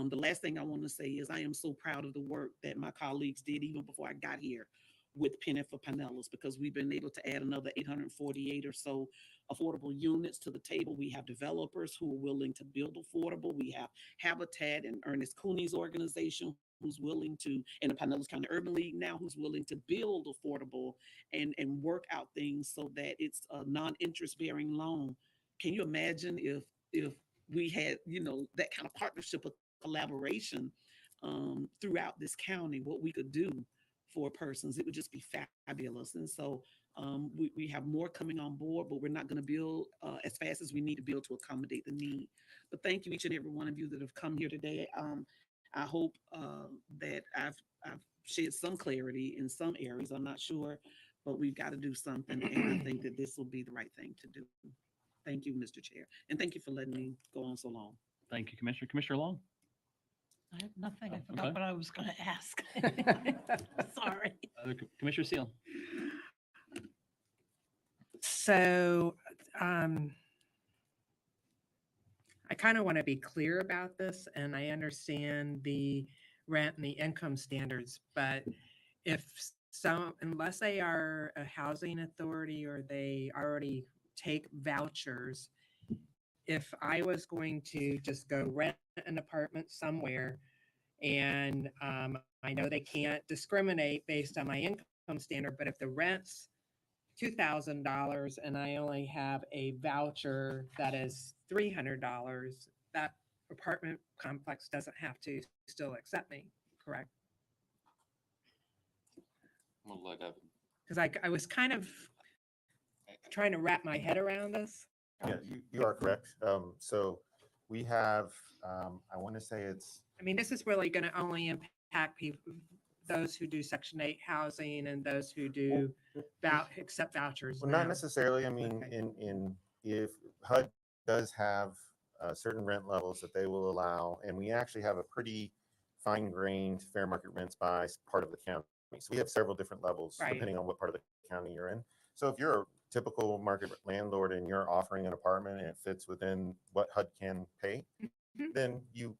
The last thing I want to say is I am so proud of the work that my colleagues did even before I got here with Penny for Pinellas, because we've been able to add another 848 or so affordable units to the table. We have developers who are willing to build affordable. We have Habitat and Ernest Cooney's organization who's willing to, and the Pinellas County Urban League now, who's willing to build affordable and work out things so that it's a non-interest bearing loan. Can you imagine if we had, you know, that kind of partnership of collaboration throughout this county, what we could do for persons? It would just be fabulous. And so we have more coming on board, but we're not going to build as fast as we need to build to accommodate the need. But thank you, each and every one of you that have come here today. I hope that I've shed some clarity in some areas. I'm not sure, but we've got to do something. And I think that this will be the right thing to do. Thank you, Mr. Chair. And thank you for letting me go on so long. Thank you, Commissioner. Commissioner Long. I have nothing. I Oh, forgot okay. what I was going to ask. Sorry. Commissioner Seal. So I kind of want to be clear about this, and I understand the rent and the income standards, but unless they are a housing authority or they already take vouchers, if I was going to just go rent an apartment somewhere, and I know they can't discriminate based on my income standard, but if the rent's $2,000 and I only have a voucher that is $300, that apartment complex doesn't have to still accept me, correct? I'm gonna let Evan. Because I was kind of trying to wrap my head around this. Yeah, you are correct. So we have, I want to say it's, I mean, this is really going to only impact people, those who do Section 8 housing and those who do accept vouchers. well, not now. necessarily. I mean, if HUD does have certain rent levels that they will allow, and we actually have a pretty fine-grained fair market rents by part of the county. So we have several different levels Right. depending on what part of the county you're in. So if you're a typical market landlord and you're offering an apartment and it fits within what HUD can pay, then you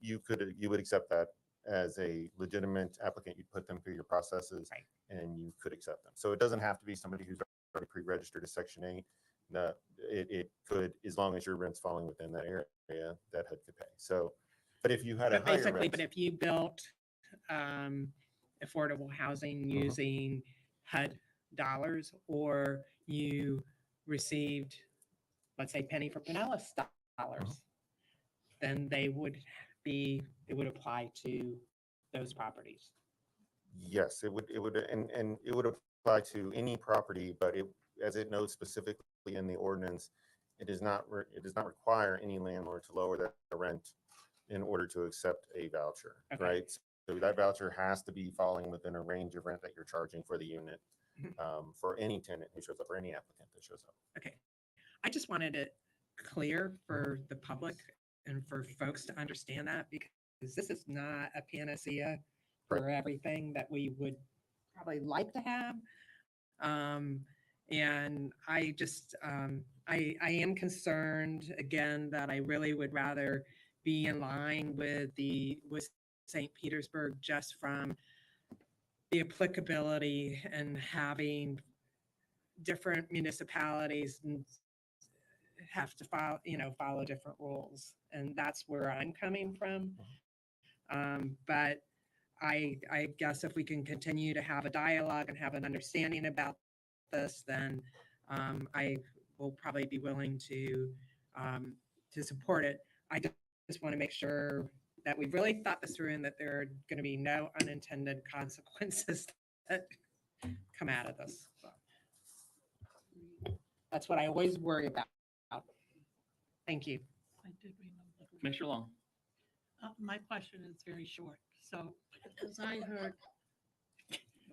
would accept that as a legitimate applicant. You'd put them through your processes, and you could accept them. So it doesn't have to be somebody who's already pre-registered as Section 8. No, it could, as long as your rent's falling within that area, that HUD could pay. So, but if you had a But higher basically, rent, but if you built affordable housing using HUD dollars, or you received, let's say, penny for Pinellas dollars, then it would apply to those properties. yes, it would, and it would apply to any property, but as it notes specifically in the ordinance, it does not require any landlord to lower their rent in order to accept a voucher, right? So that voucher has to be falling within a range of rent that you're charging for the unit, for any tenant who shows up or any applicant that shows up. Okay. I just wanted it clear for the public and for folks to understand that, because this is not a panacea for everything that we would probably like to have. And I just, I am concerned again that I really would rather be in line with St. Petersburg, just from the applicability and having different municipalities and have to follow different rules. And that's where I'm coming from. But I guess if we can continue to have a dialogue and have an understanding about this, then I will probably be willing to support it. I just want to make sure that we've really thought this through and that there are going to be no unintended consequences that come out of this. So that's what I always worry about. Thank you. I did remember. Commissioner Long. My question is very short. So as I heard.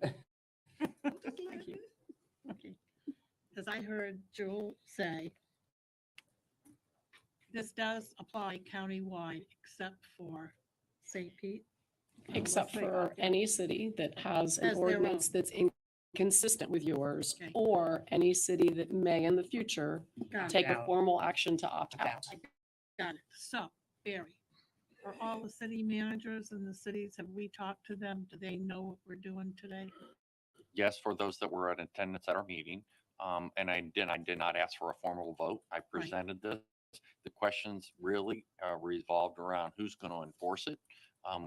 Thank you. Okay. As I heard Joel say, this does apply countywide except for St. Pete? Except for any city that has an As their ordinance own. that's inconsistent with yours, Okay. or any city that may in the future Got it. take a formal action to opt out. Got it. So, Barry, are all the city managers in the cities, have we talked to them? Do they know what we're doing today? Yes, for those that were in attendance at our meeting. And I did not ask for a formal vote. I presented this. The questions really revolved around who's going to enforce it.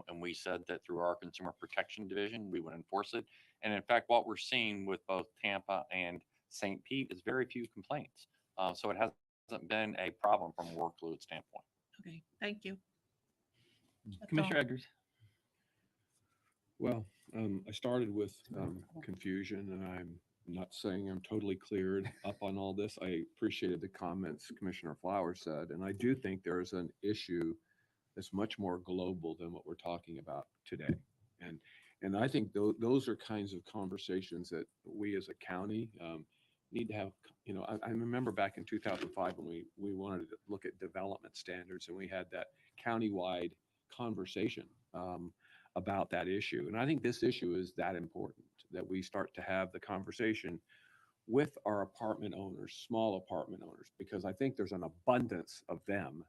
And we said that through our Consumer Protection Division, we would enforce it. And in fact, what we're seeing with both Tampa and St. Pete is very few complaints. So it hasn't been a problem from a workload standpoint. Okay, thank you. That's Commissioner all. Eggers. Well, I started with confusion, and I'm not saying I'm totally cleared up on all this. I appreciated the comments Commissioner Flowers said, and I do think there is an issue that's much more global than what we're talking about today. And I think those are kinds of conversations that we as a county need to have. You know, I remember back in 2005 when we wanted to look at development standards, and we had that countywide conversation about that issue. And I think this issue is that important, that we start to have the conversation with our apartment owners, small apartment owners, because I think there's an abundance of them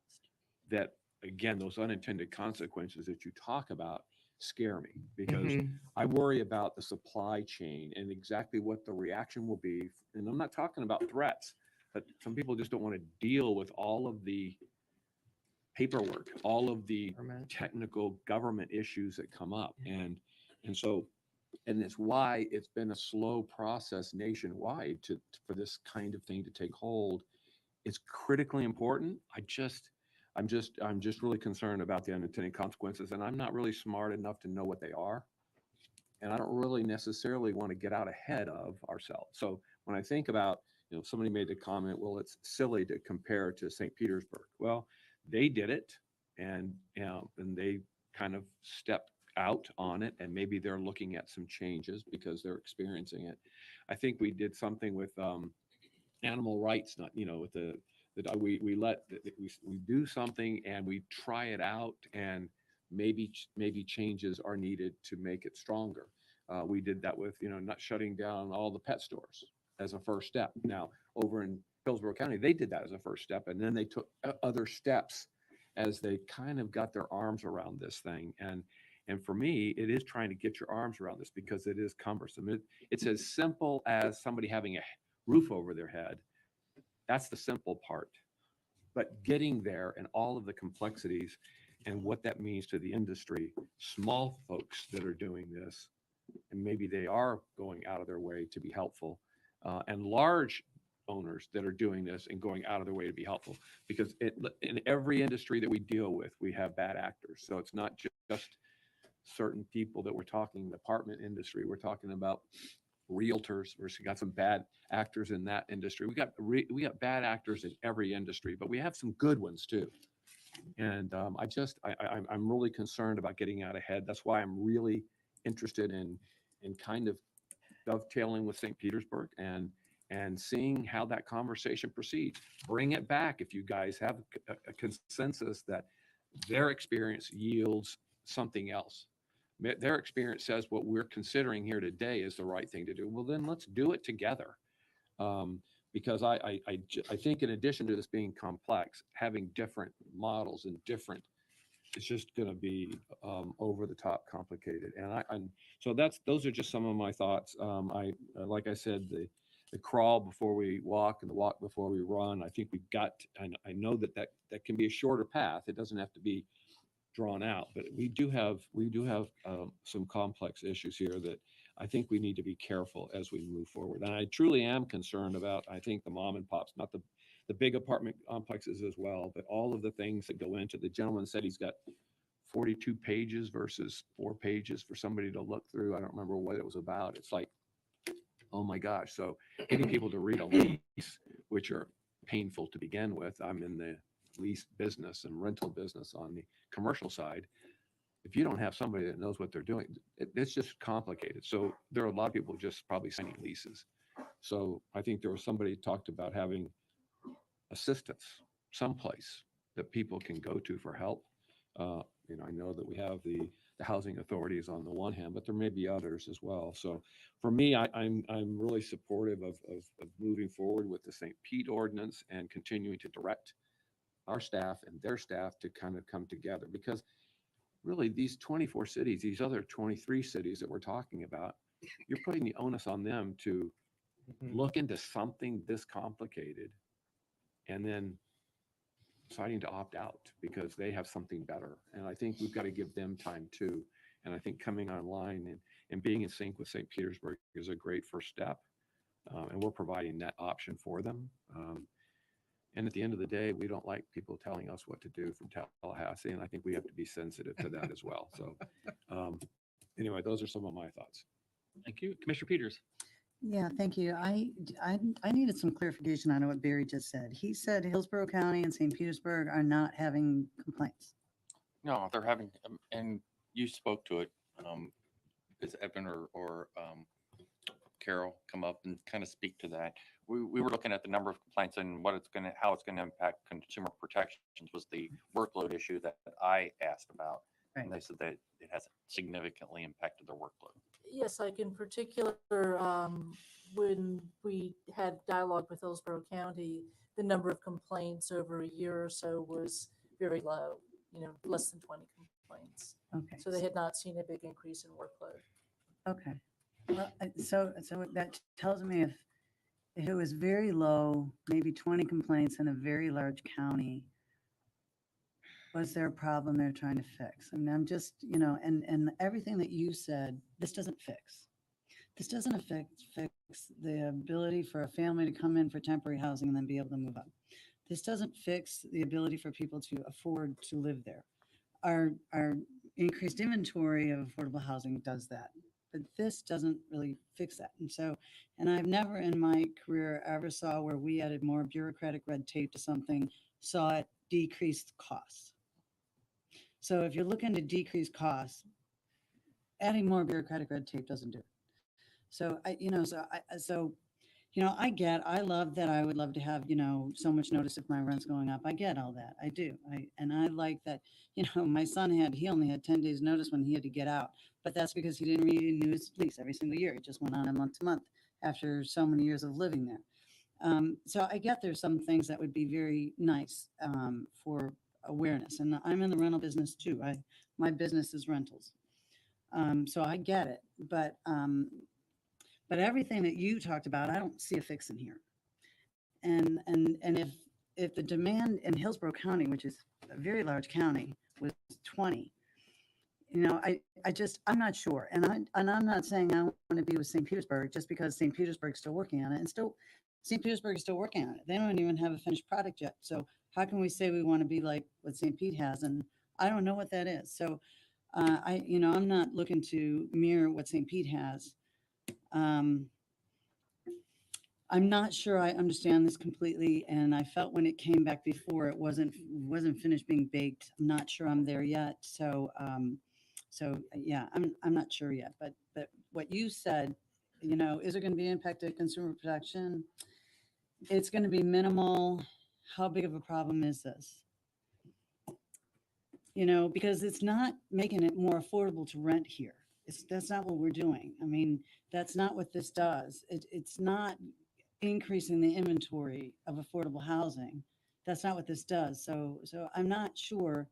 that, again, those unintended consequences that you talk about scare me, because I worry about the supply chain and exactly what the reaction will be. And I'm not talking about threats, but some people just don't want to deal with all of the paperwork, all of the technical government issues that come up. And so, and it's why it's been a slow process nationwide for this kind of thing to take hold. It's critically important. I'm just really concerned about the unintended consequences, and I'm not really smart enough to know what they are. And I don't really necessarily want to get out ahead of ourselves. So when I think about, you know, somebody made the comment, well, it's silly to compare to St. Petersburg. Well, they did it, and they kind of stepped out on it, and maybe they're looking at some changes because they're experiencing it. I think we did something with animal rights, not, you know, with we do something and we try it out, and maybe changes are needed to make it stronger. We did that with, you know, not shutting down all the pet stores as a first step. Now, over in Hillsborough County, they did that as a first step, and then they took other steps as they kind of got their arms around this thing. And for me, it is trying to get your arms around this because it is cumbersome. It's as simple as somebody having a roof over their head. That's the simple part. But getting there and all of the complexities and what that means to the industry, small folks that are doing this, and maybe they are going out of their way to be helpful, and large owners that are doing this and going out of their way to be helpful. Because in every industry that we deal with, we have bad actors. So it's not just certain people that we're talking, the apartment industry, we're talking about realtors. We got some bad actors in that industry. We got bad actors in every industry, but we have some good ones too. And I'm really concerned about getting out ahead. That's why I'm really interested in kind of dovetailing with St. Petersburg and seeing how that conversation proceeds. Bring it back if you guys have a consensus that their experience yields something else. Their experience says what we're considering here today is the right thing to do. Well, then let's do it together. Because I think in addition to this being complex, having different models and different, it's just going to be over the top complicated. And so those are just some of my thoughts. Like I said, the crawl before we walk and the walk before we run. I think I know that can be a shorter path. It doesn't have to be drawn out, but we do have some complex issues here that I think we need to be careful as we move forward. And I truly am concerned about, I think, the mom and pops, not the big apartment complexes as well, but all of the things that go into. The gentleman said he's got 42 pages versus 4 pages for somebody to look through. I don't remember what it was about. It's like, oh my gosh. So getting people to read a lease, which are painful to begin with. I'm in the lease business and rental business on the commercial side. If you don't have somebody that knows what they're doing, it's just complicated. So there are a lot of people just probably signing leases. So I think there was somebody talked about having assistance someplace that people can go to for help. I know that we have the housing authorities on the one hand, but there may be others as well. So for me, I'm really supportive of moving forward with the St. Pete ordinance and continuing to direct our staff and their staff to kind of come together, because really these 24 cities, these other 23 cities that we're talking about, you're putting the onus on them to look into something this complicated and then deciding to opt out because they have something better. And I think we've got to give them time too. And I think coming online and being in sync with St. Petersburg is a great first step. And we're providing that option for them. And at the end of the day, we don't like people telling us what to do from Tallahassee. And I think we have to be sensitive to that as well. So anyway, those are some of my thoughts. Thank you. Commissioner Peters. Yeah, thank you. I needed some clarification on what Barry just said. He said Hillsborough County and St. Petersburg are not having complaints. No, they're having, and you spoke to it. Is Evan or Carol come up and kind of speak to that? We were looking at the number of complaints and how it's going to impact consumer protections was the workload issue that I asked about. Right. And they said that it has significantly impacted their workload. Yes, like in particular, when we had dialogue with Hillsborough County, the number of complaints over a year or so was very low, less than 20 complaints. Okay. So they had not seen a big increase in workload. Okay. Well, so that tells me if it was very low, maybe 20 complaints in a very large county, was there a problem they're trying to fix? I mean, I'm just, and everything that you said, this doesn't fix. This doesn't fix the ability for a family to come in for temporary housing and then be able to move up. This doesn't fix the ability for people to afford to live there. Our increased inventory of affordable housing does that, but this doesn't really fix that. And I've never in my career ever saw where we added more bureaucratic red tape to something, saw it decrease costs. So if you're looking to decrease costs, adding more bureaucratic red tape doesn't do it. So I love that. I would love to have, so much notice if my rent's going up. I get all that. I do. And I like that, my son he only had 10 days notice when he had to get out, but that's because he didn't renew his lease every single year. It just went on a month to month after so many years of living there. So I get there's some things that would be very nice for awareness, and I'm in the rental business too. My business is rentals. So I get it, but everything that you talked about, I don't see a fix in here. And if the demand in Hillsborough County, which is a very large county, was 20, I'm not sure. And I'm not saying I want to be with St. Petersburg just because St. Petersburg's still working on it, and St. Petersburg is still working on it. They don't even have a finished product yet. So how can we say we want to be like what St. Pete has? And I don't know what that is. So I'm not looking to mirror what St. Pete has. I'm not sure I understand this completely, and I felt when it came back before it wasn't finished being baked. I'm not sure I'm there yet. So yeah, I'm not sure yet. But what you said, is it going to be impacted consumer protection? It's going to be minimal. How big of a problem is this? Because it's not making it more affordable to rent here. That's not what we're doing. I mean, that's not what this does. It's not increasing the inventory of affordable housing. That's not what this does. So I'm not sure,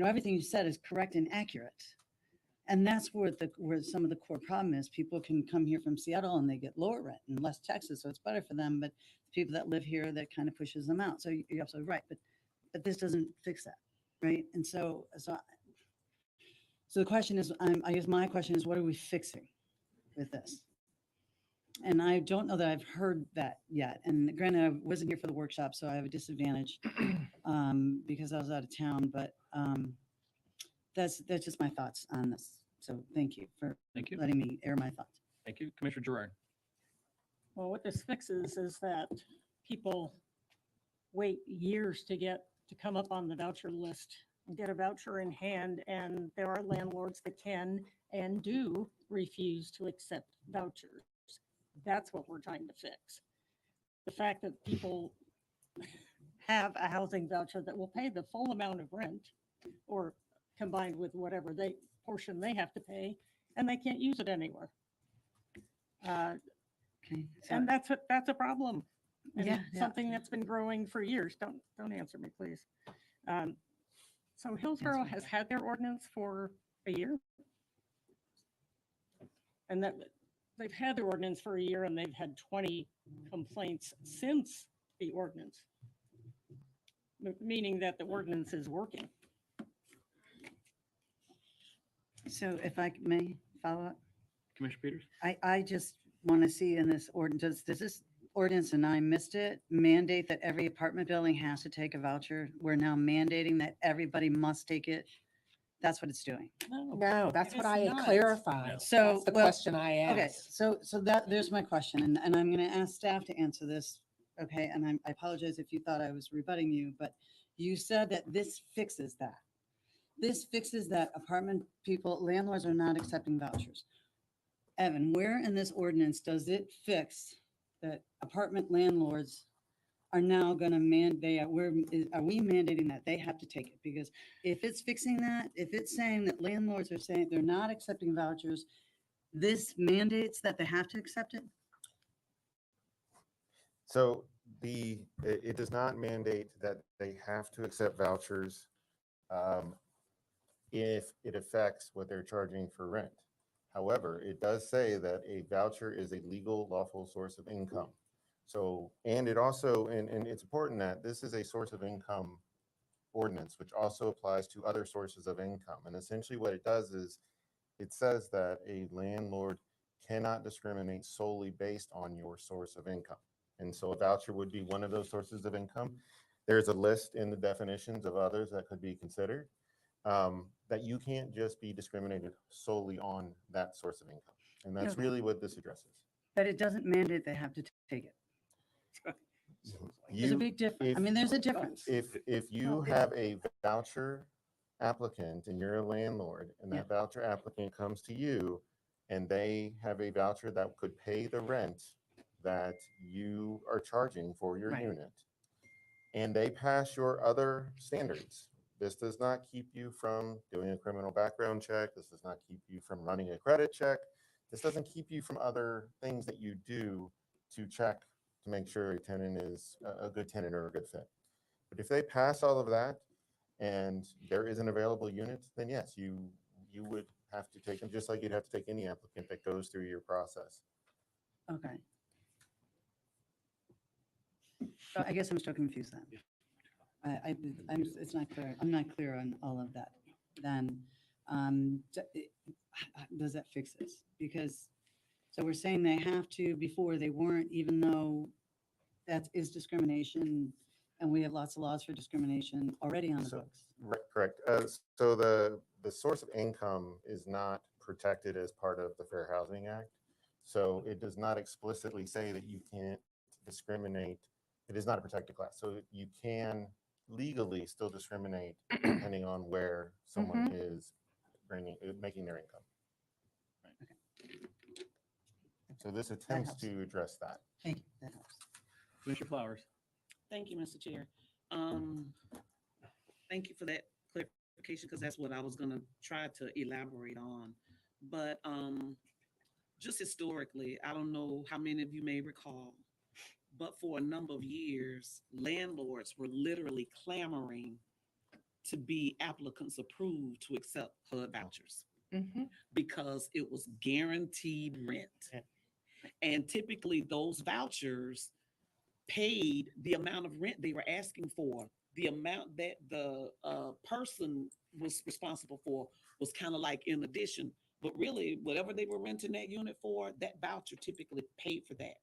everything you said is correct and accurate. And that's where some of the core problem is. People can come here from Seattle and they get lower rent and less taxes, so it's better for them. But people that live here, that kind of pushes them out. So you're absolutely right. But this doesn't fix that, right? And so the question is, I guess my question is, what are we fixing with this? And I don't know that I've heard that yet. And granted, I wasn't here for the workshop, so I have a disadvantage because I was out of town. But that's just my thoughts on this. So thank you for letting me air my thoughts. Thank you. Commissioner Gerard. Well, what this fixes is that people wait years to come up on the voucher list and get a voucher in hand, and there are landlords that can and do refuse to accept vouchers. That's what we're trying to fix. The fact that people have a housing voucher that will pay the full amount of rent, or combined with whatever portion they have to pay, and they can't use it anywhere. And that's a problem. And something that's been growing for years. Don't answer me, please. So Hillsborough has had their ordinance for a year, and that they've had their ordinance for a year, and they've had 20 complaints since the ordinance, meaning that the ordinance is working. So if I may follow up, Commissioner Peters. I just want to see in this ordinance, does this ordinance, and I missed it, mandate that every apartment building has to take a voucher? We're now mandating that everybody must take it. That's what it's doing. No, that's what I had clarified. So That's the question I asked. Okay, so there's my question, and I'm going to ask staff to answer this. Okay, and I apologize if you thought I was rebutting you, but you said that this fixes that. This fixes that apartment people, landlords are not accepting vouchers. Evan, where in this ordinance does it fix that apartment landlords are now going to are we mandating that they have to take it? Because if it's fixing that, if it's saying that landlords are saying they're not accepting vouchers, this mandates that they have to accept it? So it does not mandate that they have to accept vouchers if it affects what they're charging for rent. However, it does say that a voucher is a legal, lawful source of income. So, and it also, and it's important that this is a source of income ordinance, which also applies to other sources of income. And essentially what it does is it says that a landlord cannot discriminate solely based on your source of income. And so a voucher would be one of those sources of income. There's a list in the definitions of others that could be considered, that you can't just be discriminated solely on that source of income. And that's really what this addresses. But it doesn't mandate they have to take it. There's a big difference. I mean, there's a difference. If you have a voucher applicant and you're a landlord, and that voucher applicant comes to you and they have a voucher that could pay the rent that you are charging for your unit, and they pass your other standards, this does not keep you from doing a criminal background check. This does not keep you from running a credit check. This doesn't keep you from other things that you do to check to make sure a tenant is a good tenant or a good fit. But if they pass all of that, and there is an available unit, then yes, you would have to take them, just like you'd have to take any applicant that goes through your process. Okay. So I guess I'm still confused then. It's not clear. I'm not clear on all of that. Then, does that fix this? Because, so we're saying they have to, before they weren't, even though that is discrimination, and we have lots of laws for discrimination already on the books. Right, correct. So the source of income is not protected as part of the Fair Housing Act. So it does not explicitly say that you can't discriminate. It is not a protected class. So you can legally still discriminate depending on where someone is making their income. So this attempts to address that. Thank you. That helps. Commissioner Flowers. Thank you, Mr. Chair. Thank you for that clarification, because that's what I was gonna try to elaborate on. But just historically, I don't know how many of you may recall, but for a number of years, landlords were literally clamoring to be applicants approved to accept HUD vouchers because it was guaranteed rent. And typically those vouchers paid the amount of rent they were asking for. The amount that the person was responsible for was kind of like in addition, but really whatever they were renting that unit for, that voucher typically paid for that.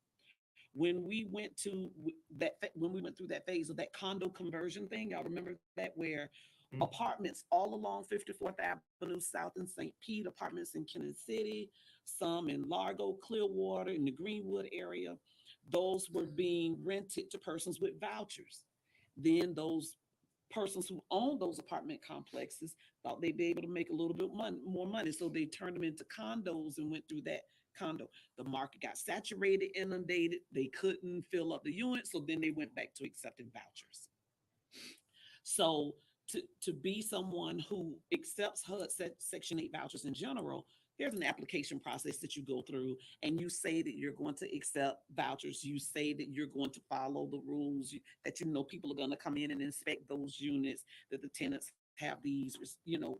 When we went to when we went through that phase of that condo conversion thing, y'all remember that, where apartments all along 54th Avenue South in St. Pete, apartments in Kansas City, some in Largo, Clearwater, in the Greenwood area, those were being rented to persons with vouchers. Then those persons who owned those apartment complexes thought they'd be able to make a little bit more money. So they turned them into condos and went through that condo. The market got saturated, inundated. They couldn't fill up the units. So then they went back to accepting vouchers. So to be someone who accepts HUD Section 8 vouchers in general, there's an application process that you go through, and you say that you're going to accept vouchers. You say that you're going to follow the rules, that you know people are going to come in and inspect those units, that the tenants have these,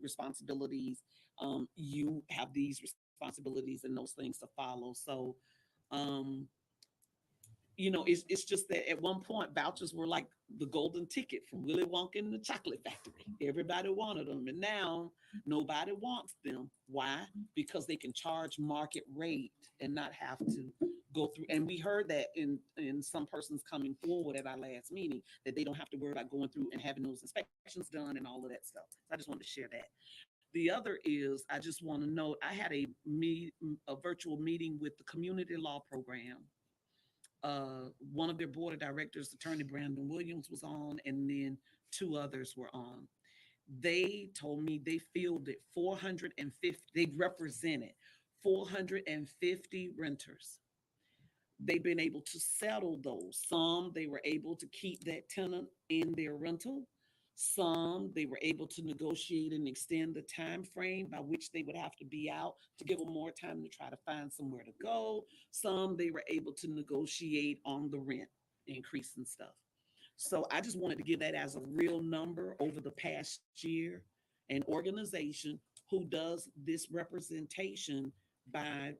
responsibilities. You have these responsibilities and those things to follow. So, it's just that at one point vouchers were like the golden ticket from Willy Wonka and the Chocolate Factory. Everybody wanted them, and now nobody wants them. Why? Because they can charge market rate and not have to go through. And we heard that in some persons coming forward at our last meeting, that they don't have to worry about going through and having those inspections done and all of that stuff. So I just wanted to share that. The other is, I just want to note, I had a virtual meeting with the community law program. One of their board of directors, Attorney Brandon Williams, was on, and then two others were on. They told me they fielded 450, they represented 450 renters. They've been able to settle those. Some they were able to keep that tenant in their rental. Some they were able to negotiate and extend the time frame by which they would have to be out to give them more time to try to find somewhere to go. Some they were able to negotiate on the rent increase and stuff. So I just wanted to give that as a real number over the past year. An organization who does this representation by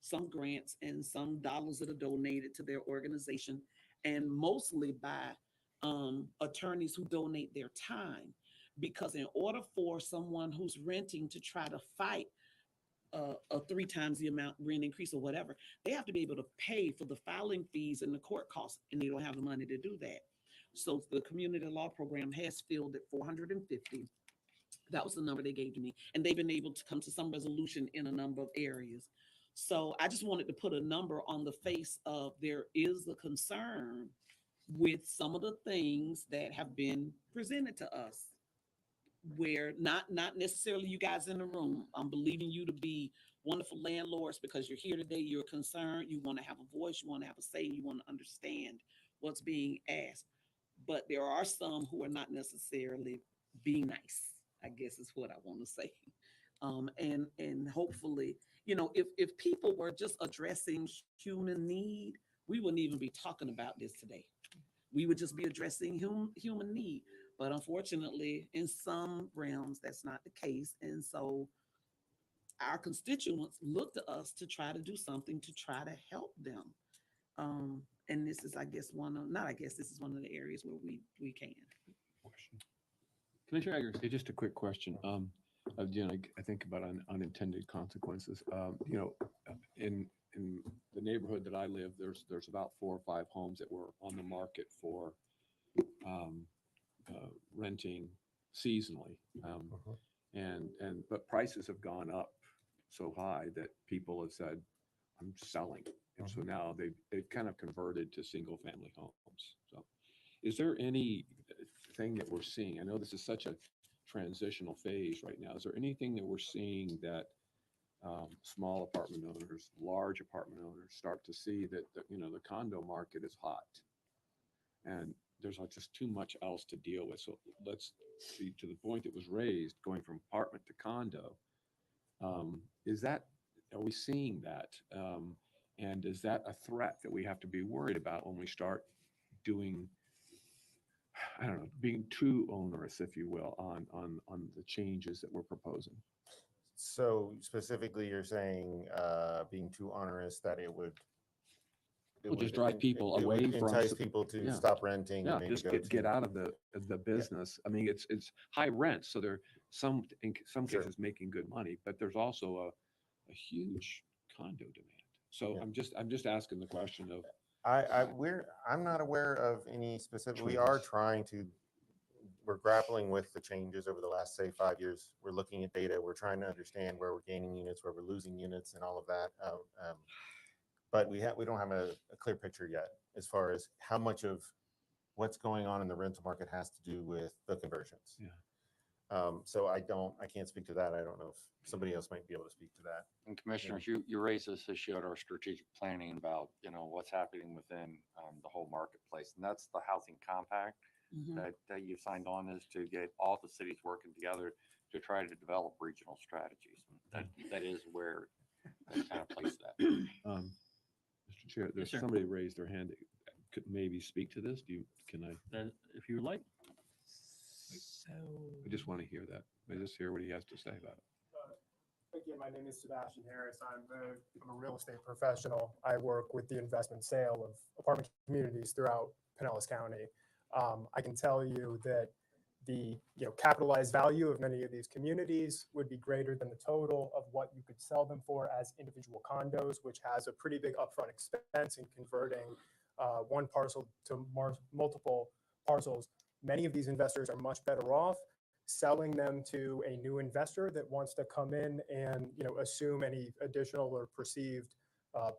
some grants and some dollars that are donated to their organization, and mostly by attorneys who donate their time, because in order for someone who's renting to try to fight a 3 times the amount rent increase or whatever, they have to be able to pay for the filing fees and the court costs, and they don't have the money to do that. So the community law program has fielded 450. That was the number they gave to me, and they've been able to come to some resolution in a number of areas. So I just wanted to put a number on the face of, there is a concern with some of the things that have been presented to us, where not necessarily you guys in the room. I'm believing you to be wonderful landlords because you're here today, you're concerned, you want to have a voice, you want to have a say, you want to understand what's being asked. But there are some who are not necessarily being nice, I guess is what I want to say. And hopefully, if people were just addressing human need, we wouldn't even be talking about this today. We would just be addressing human need. But unfortunately, in some realms, that's not the case. And so our constituents look to us to try to do something to try to help them. And this is, I guess, this is one of the areas where we can. Commissioner Eggers. Just a quick question. Again, I think about unintended consequences. In the neighborhood that I live, there's about 4 or 5 homes that were on the market for renting seasonally, but prices have gone up so high that people have said, "I'm selling," and so now they've kind of converted to single family homes. So, is there anything that we're seeing? I know this is such a transitional phase right now. Is there anything that we're seeing that small apartment owners, large apartment owners start to see that the condo market is hot and there's just too much else to deal with? So let's see, to the point that was raised, going from apartment to condo. Are we seeing that? And is that a threat that we have to be worried about when we start doing, I don't know, being too onerous, if you will, on the changes that we're proposing? So specifically, you're saying being too onerous that it would just drive people away from entice people to stop renting. Yeah, and maybe just get out of the business. I mean, it's high rent, so they're in some cases making good money, but there's also a huge condo demand. So I'm just asking the question of. I'm not aware of any specific. We're grappling with the changes over the last, say, 5 years. We're looking at data. We're trying to understand where we're gaining units, where we're losing units, and all of that. But we don't have a clear picture yet as far as how much of what's going on in the rental market has to do with the conversions. Yeah. So I can't speak to that. I don't know if somebody else might be able to speak to that. And commissioners, you raised this issue at our strategic planning about, what's happening within the whole marketplace. And that's the housing compact that you signed on, is to get all the cities working together to try to develop regional strategies. That is where that kind of plays that. Mr. Chair, there's somebody raised their hand that could maybe speak to this. Can I? If you would like. I just want to hear that. I just hear what he has to say about it. Again, my name is Sebastian Harris. I'm a real estate professional. I work with the investment sale of apartment communities throughout Pinellas County. I can tell you that the capitalized value of many of these communities would be greater than the total of what you could sell them for as individual condos, which has a pretty big upfront expense in converting one parcel to multiple parcels. Many of these investors are much better off selling them to a new investor that wants to come in and assume any additional or perceived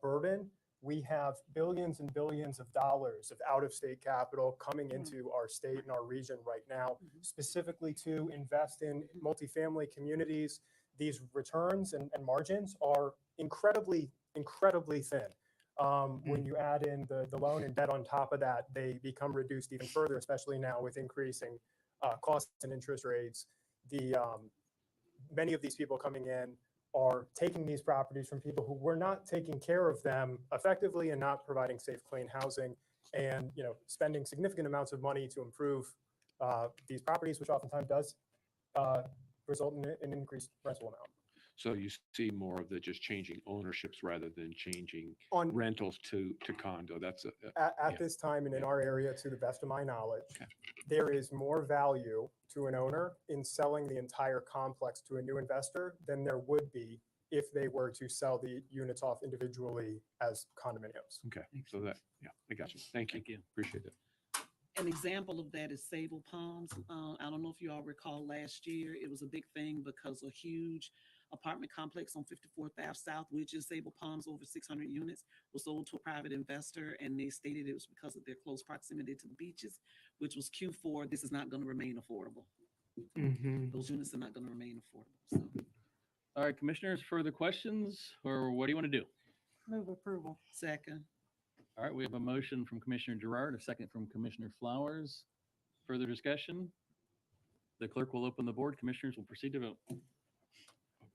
burden. We have billions and billions of dollars of out-of-state capital coming into our state and our region right now, specifically to invest in multifamily communities. These returns and margins are incredibly, incredibly thin. When you add in the loan and debt on top of that, they become reduced even further, especially now with increasing costs and interest rates. Many of these people coming in are taking these properties from people who were not taking care of them effectively and not providing safe, clean housing, and spending significant amounts of money to improve these properties, which oftentimes does result in an increased rental amount. So you see more of the just changing ownerships rather than changing On rentals to condo. That's at this time and in our area, to the best of my knowledge, there is more value to an owner in selling the entire complex to a new investor than there would be if they were to sell the units off individually as condominiums. Okay. So I got you. Thank you. Appreciate it. An example of that is Sable Palms. I don't know if you all recall last year, it was a big thing because a huge apartment complex on 54th Ave South, which is Sable Palms, over 600 units, was sold to a private investor, and they stated it was because of their close proximity to the beaches, which was Q4. This is not going to remain affordable. Those units are not going to remain affordable. So. All right, commissioners, further questions, or what do you want to do? Move approval. Second. All right, we have a motion from Commissioner Gerard, a second from Commissioner Flowers. Further discussion? The clerk will open the board. Commissioners will proceed to vote.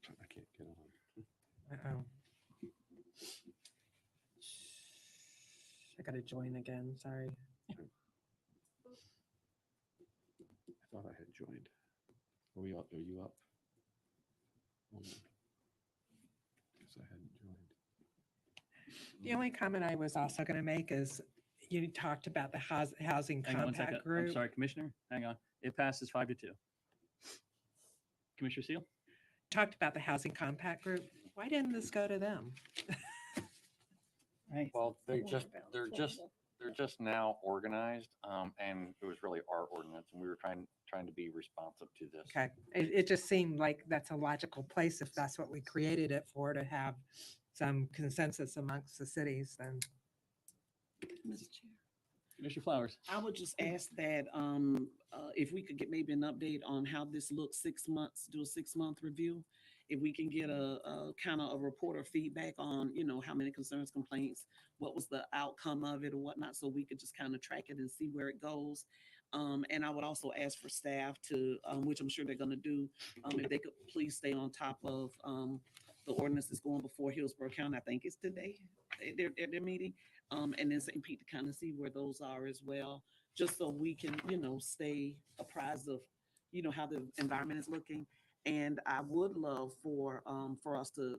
I can't get on. I gotta join again. Sorry. Are you up? Hold on. Guess I hadn't joined. The only comment I was also going to make is you talked about the housing Hang on one second. compact group. I'm sorry, Commissioner. Hang on. It passes 5-2. Commissioner Seal? Talked about the housing compact group. Why didn't this go to them? Right. Well, they're just now organized, and it was really our ordinance, and we were trying to be responsive to this. Okay, it just seemed like that's a logical place if that's what we created it for, to have some consensus amongst the cities, then. Mr. Chair. Commissioner Flowers? I would just ask that if we could get maybe an update on how this looks 6 months, do a 6-month review. If we can get a kind of a report or feedback on, how many concerns, complaints, what was the outcome of it or whatnot, so we could just kind of track it and see where it goes. And I would also ask for staff to, which I'm sure they're going to do, if they could please stay on top of the ordinances going before Hillsborough County. I think it's today, their meeting. And then St. Pete to kind of see where those are as well, just so we can, stay apprised of, how the environment is looking. And I would love for us to,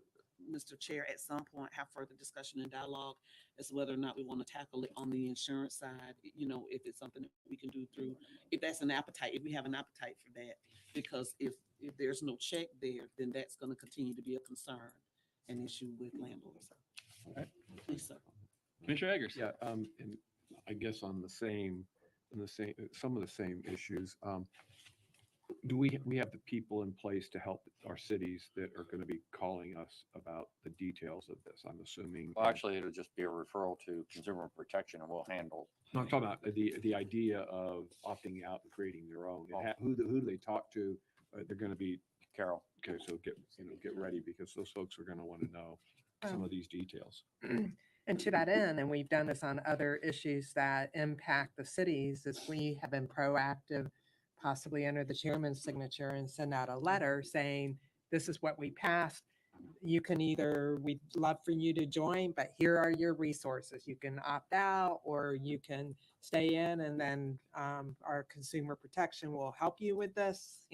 Mr. Chair, at some point have further discussion and dialogue as to whether or not we want to tackle it on the insurance side, if it's something that we can do through, if that's an appetite, if we have an appetite for that. Because if there's no check there, then that's going to continue to be a concern, an issue with landlords. All right. Please, sir. Commissioner Eggers? Yeah, and I guess some of the same issues. Do we have the people in place to help our cities that are going to be calling us about the details of this? I'm assuming. Well, actually, it'll just be a referral to consumer protection, and we'll handle. No, I'm talking about the idea of opting out and creating their own. Who do they talk to? They're going to be Carol. Okay, so get ready, because those folks are going to want to know some of these details. And to that end, and we've done this on other issues that impact the cities, is we have been proactive, possibly under the chairman's signature, and send out a letter saying, this is what we passed. You can either, we'd love for you to join, but here are your resources. You can opt out, or you can stay in, and then our consumer protection will help you with this.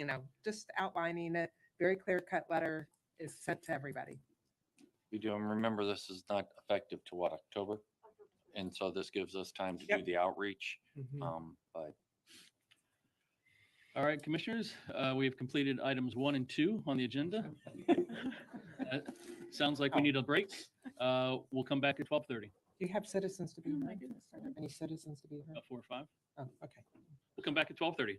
Just outlining it. Very clear-cut letter is sent to everybody. We do, and remember, this is not effective to what, October? And so this gives us time to do the outreach. But All right, commissioners, we have completed items 1 and 2 on the agenda. Sounds like we need a break. We'll come back at 12:30. Do you have citizens to be heard? Any citizens to be heard? 4 or 5. Oh, okay. We'll come back at 12:30.